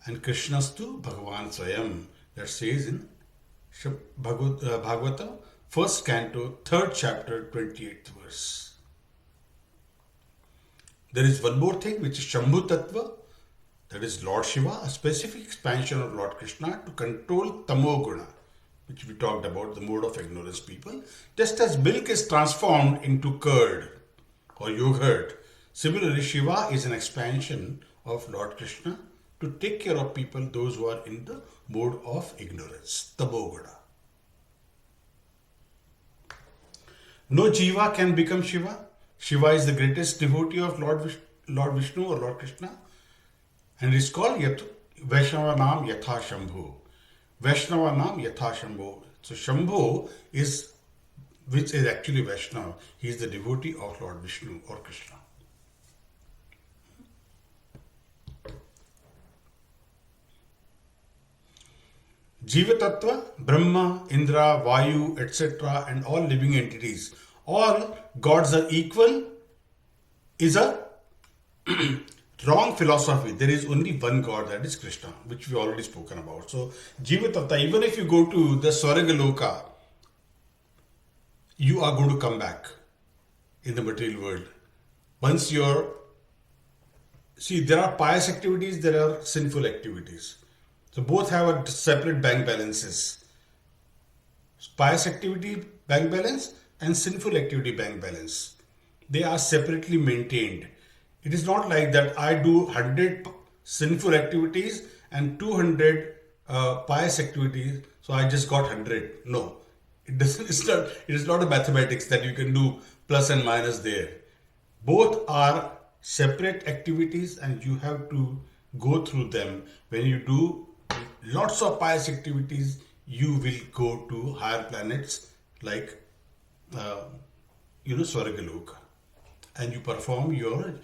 And Krishnastu Bhagavan Swayam. That says in Bhagavatam, 1st canto, 3rd chapter, 28th verse. There is one more thing, which is Shambhu Tattva. That is Lord Shiva, a specific expansion of Lord Krishna to control Tamoguna, which we talked about, the mode of ignorance people. Just as milk is transformed into curd or yogurt. Similarly, Shiva is an expansion of Lord Krishna to take care of people, those who are in the mode of ignorance, Tabogada. No Jiva can become Shiva. Shiva is the greatest devotee of Lord Vishnu or Lord Krishna, and it is called Vaishnava Nam Yatha Shambhu. Vaishnava Nam Yatha Shambhu. So Shambhu is, which is actually Vaishnava. He is the devotee of Lord Vishnu or Krishna. Jiva Tattva, Brahma, Indra, Vayu, etc., and all living entities, all gods are equal, is a wrong philosophy. There is only one God, that is Krishna, which we already spoken about. So, Jiva Tattva, even if you go to the Swargaloka, you are going to come back in the material world. Once you're, see, there are pious activities, there are sinful activities. So both have a separate bank balances. Pious activity bank balance and sinful activity bank balance. They are separately maintained. It is not like that I do 100 sinful activities and 200 pious activities, so I just got 100. No, it doesn't. It is not a mathematics that you can do plus and minus there. Both are separate activities, and you have to go through them. When you do lots of pious activities, you will go to higher planets like Swargaloka, and you perform your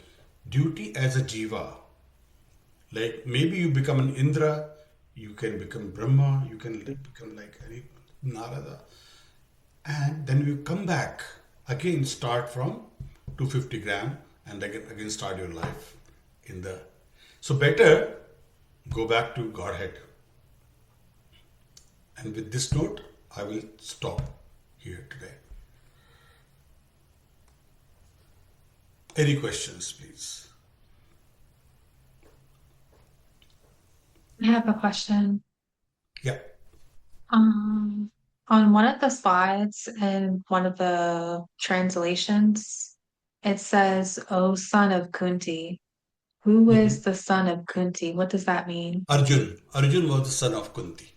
duty as a jiva. Like maybe you become an Indra, you can become Brahma, you can become like Narada, and then you come back again, start from 250 gram, and again start your life in the. So better go back to Godhead. And with this note, I will stop here today. Any questions, please? I have a question. Yeah. On one of the slides in one of the translations, it says, "O son of Kunti." Who is the son of Kunti? What does that mean? Arjun. Arjun was the son of Kunti.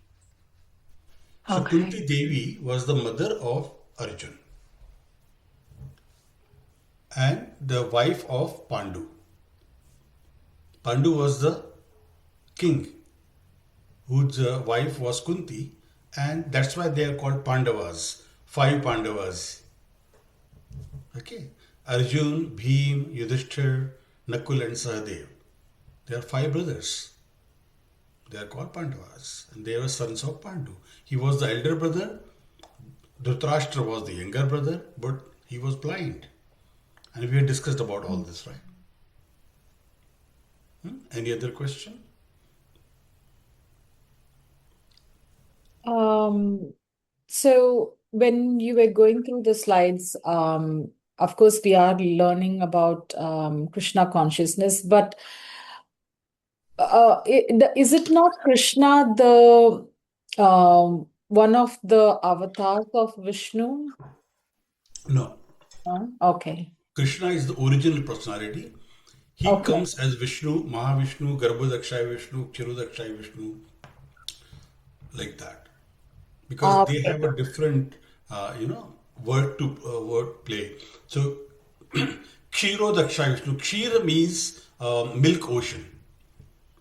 So Okay. Kunti Devi was the mother of Arjun and the wife of Pandu. Pandu was the king whose wife was Kunti, and that's why they are called Pandavas, 5 Pandavas. Okay, Arjun, Bhim, Yudhishthir, Nakul and Sahadev. They are 5 brothers. They are called Pandavas, and they were sons of Pandu. He was the elder brother. Dhritarashtra was the younger brother, but he was blind. And we had discussed about all this, right? Any other question? So when you were going through the slides, of course, we are learning about Krishna consciousness, but is it not Krishna the one of the avatars of Vishnu? No. Okay. Krishna is the original personality. He Okay. comes as Vishnu, Mahavishnu, Garbhodakshaya Vishnu, Kshirodakshaya Vishnu, like that. Because they have a different, word play. So, Kshirodakshaya Vishnu. Kshira means milk ocean.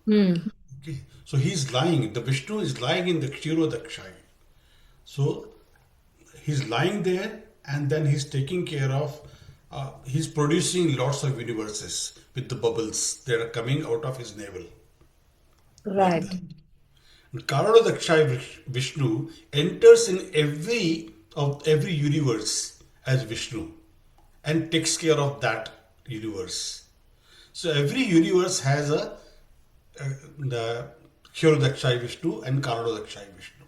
Okay. So he's lying. The Vishnu is lying in the Kshirodakshaya. So he's lying there, and then he's taking care of. He's producing lots of universes with the bubbles that are coming out of his navel. Right. Karanodakshaya Vishnu enters in every universe as Vishnu and takes care of that universe. So every universe has the Kshirodakshaya Vishnu and Karanodakshaya Vishnu.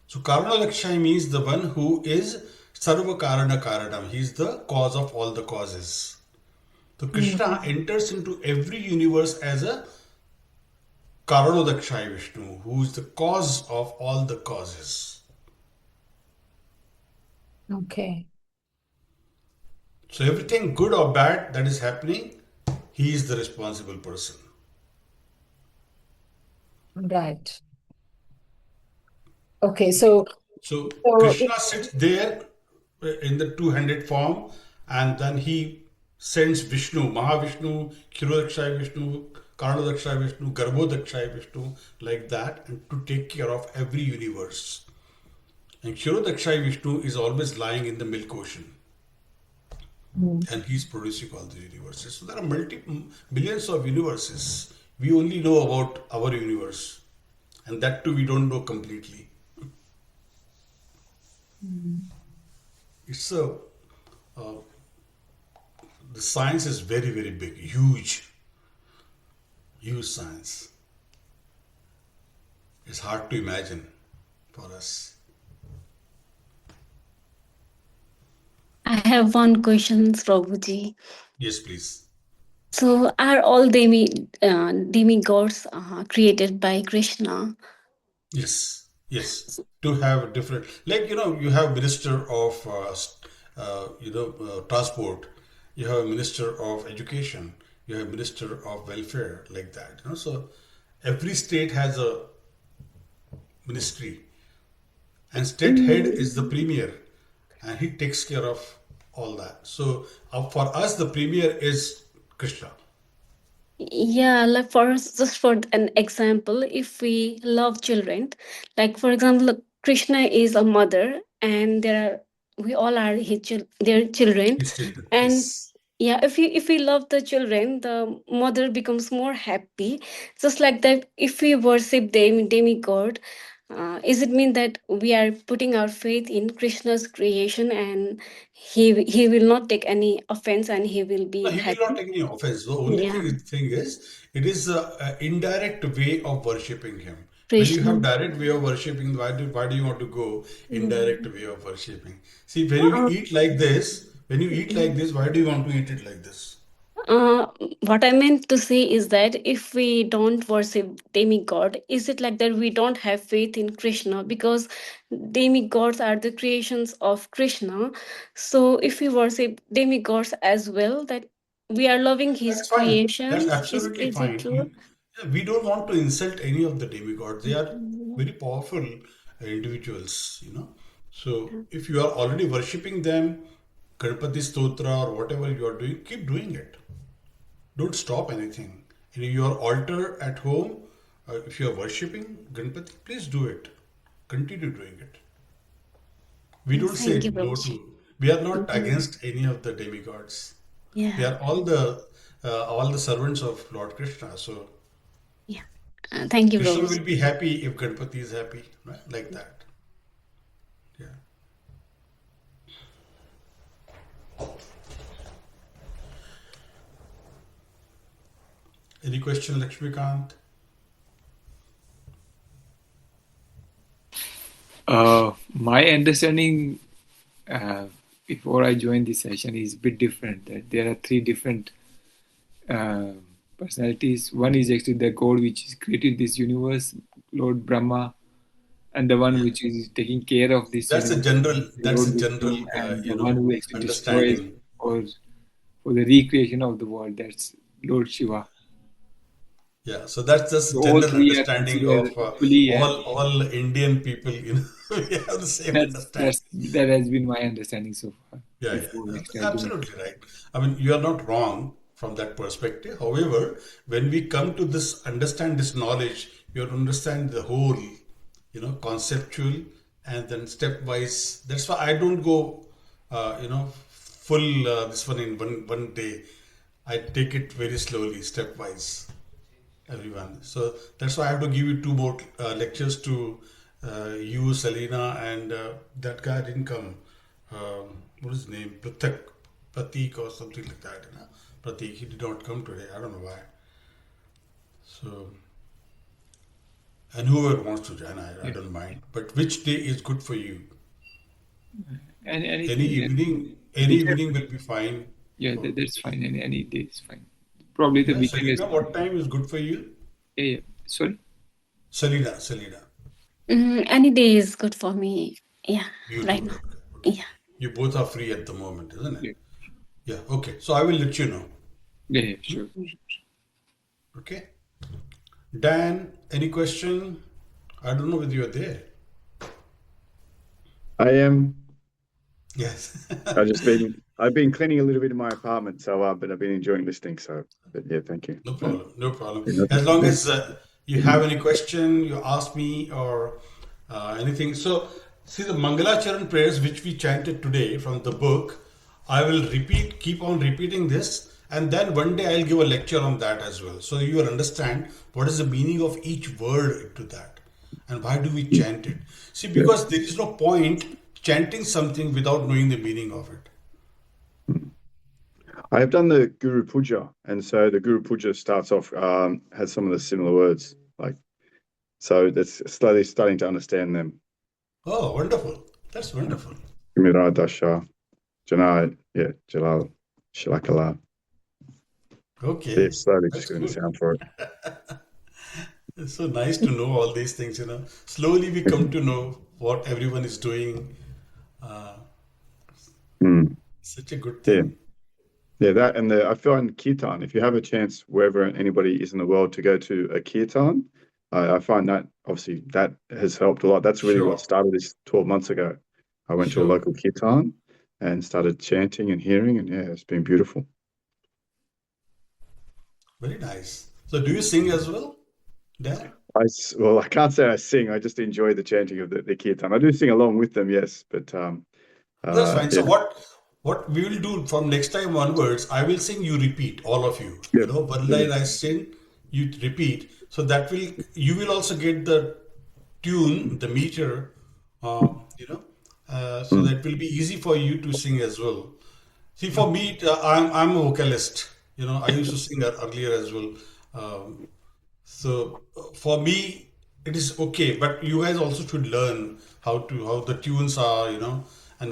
So Karanodakshaya means the one who is Sarva Karana Karanam. He is the cause of all the causes. So Krishna enters into every universe as a Karanodakshaya Vishnu, who is the cause of all the causes. Okay. So everything good or bad that is happening, he is the responsible person. Right. Okay, so So so Krishna sits there in the two-handed form, and then he sends Vishnu, Mahavishnu, Kshirodakshaya Vishnu, Karanodakshaya Vishnu, Garbhodakshaya Vishnu, like that, and to take care of every universe. And Kshirodakshaya Vishnu is always lying in the milk ocean, and he's producing all the universes. So there are billions of universes. We only know about our universe, and that too we don't know completely. It's a the science is very, very big, huge science. It's hard to imagine for us. I have one question, Prabhuji. Yes, please. So, are all demigods created by Krishna? Yes, yes. To have different, like you have minister of transport, you have a minister of education, you have minister of welfare, like that. So every state has a ministry, and state head is the premier, and he takes care of all that. So for us, the premier is Krishna. Yeah, like just for an example, if we love children, like for example, Krishna is a mother, and we all are their children, His children. and Yes. yeah, if we love the children, the mother becomes more happy. Just like that, if we worship demigod, is it mean that we are putting our faith in Krishna's creation, and he will not take any offense, and he will No, be he will not happy? take any offense. The only Yeah, thing is, it is an indirect way of worshipping him. When you have Krishna. direct way of worshipping, why do you want to go indirect Mm. way of worshipping? See, when you eat like this, why do you want to eat it like this? Uh, what I meant to say is that if we don't worship demigod, is it like that we don't have faith in Krishna? Because demigods are the creations of Krishna. So if we worship demigods as well, that we are loving his That's fine. That's creations. absolutely Is it fine. true? We don't want to insult any of the demigods. They are Mhm. very powerful individuals. So if you are already worshipping them, Ganpati Stotra or whatever you are doing, keep doing it. Don't stop anything. In your altar at home, if you are worshipping Ganpati, please do it. Continue doing it. We don't Thank say you, no Prabhuji. to. We are not Mhm. against any of the demigods. They Yeah, are all the servants of Lord Krishna. So yeah. Thank you, Krishna Prabhuji. will be happy if Ganpati is happy, right? Like that. Yeah. Any question, Lakshmikant? My understanding before I joined this session is a bit different. That there are three different uh, personalities. One is actually the God which has created this universe, Lord Brahma, and the one Yeah. which is taking care of this That's a universe, general. That's Lord a general. Vishnu, and the one who actually destroys Understanding. for the recreation of the world. That's Lord Shiva. Yeah. So that's just So all general three are understanding considered of equally, and all Indian people. We have the same understanding. that has been my understanding so far. Yeah, yeah, Before that's actually I joined. absolutely right. I mean, you are not wrong from that perspective. However, when we come to understand this knowledge, you have to understand the whole, conceptual and then stepwise. That's why I don't go, full this one in one day. I take it very slowly, stepwise, everyone. So that's why I have to give you two more lectures to you, Selena, and that guy didn't come. What is his name? Pratik or something like that. Pratik, he did not come today. I don't know why. So, and whoever wants to join, I Yeah. don't mind. But which day is good for you? And Any anything, evening will be fine. yeah, that's fine. Any day is fine. Probably the Yeah, weekend is Selena, what time is good for you? yeah. Sorry. Selena. Any day is good for me. Yeah, right Beautiful. now. Okay. Yeah. You both are free at the moment, isn't it? Yeah. Yeah, okay. So I will let you know. Yeah, sure. Okay. Dan, any question? I don't know whether you're there. I am. Yes. I've been cleaning a little bit in my apartment, so but I've been enjoying listening. So, but yeah, thank you. No problem. No problem. Yeah. As long as you have any question, you ask me or anything. So, see the Mangalacharan prayers which we chanted today from the book, I will keep on repeating this, and then one day I'll give a lecture on that as well. So you will understand what is the meaning of each word to that and why do we chant it. See, because there is no point chanting something without knowing the meaning of it. I have done the Guru Puja, and so the Guru Puja starts off has some of the similar words, so that's slowly starting to understand them. Oh, wonderful. That's wonderful. Mira Dasha, Janai, yeah, Jalal, Shalakala. Okay. They're slowly That's just getting the good. sound for it. It's so nice to know all these things, you know. Slowly we come to know what everyone is doing. Mm, Such a good yeah. thing. Yeah, that and I find kirtan, if you have a chance wherever anybody is in the world to go to a kirtan, I find that obviously that has helped a lot. That's really Sure. what started this 12 months ago. I went to a Sure. local kirtan and started chanting and hearing, and yeah, it's been beautiful. Very nice. So do you sing as well, Dan? Well, I can't say I sing. I just enjoy the chanting of the kirtan. I do sing along with them, yes, but That's fine. So yeah, what we will do from next time onwards, I will sing, you repeat, all of you. yeah, You know, one line I sing, you repeat. So that you will also get the tune, the meter, you know, so that will be easy for you to sing as well. See, for me, I'm a vocalist. You know, I used to sing earlier as well. So for me, it is okay. But you guys also should learn how the tunes are, you know, and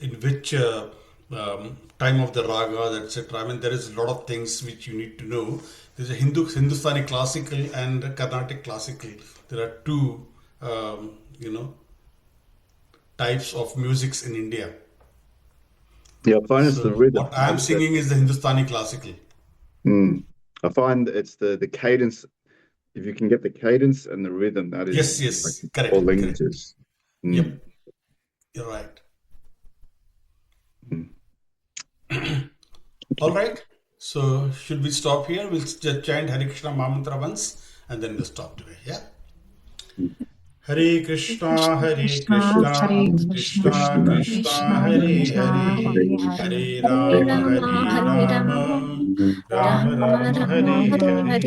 in which time of the ragas, etc. I mean, there is a lot of things which you need to know. There's a Hindustani classical and a Carnatic classical. There are two, you know, types of musics in India. yeah. I find it's the So rhythm. what I'm singing is the Hindustani classical. I find it's the cadence. If you can get the cadence and the rhythm, that is Yes, like correct, all correct. languages. Yep, you're right. All right. So should we stop here? We'll just chant Hare Krishna Mahamantra once and then we'll stop today. Yeah. Hare Krishna, Hare Krishna, Krishna Krishna, Hare Hare, Hare Rama, Hare Rama, Rama Rama, Hare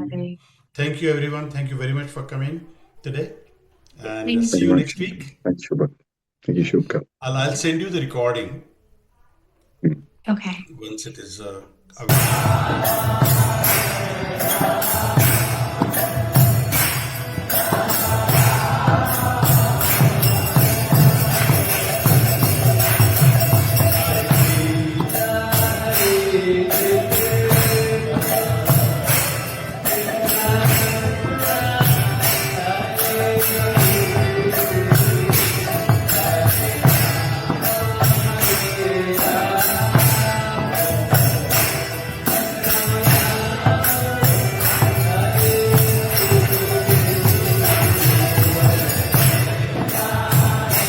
Hare. Thank you, everyone. Thank you very much for coming today, and Thank see Thank you you next much. week. Thanks, Shubha. Thank you, Shubha. I'll send you the recording Okay. once it is available.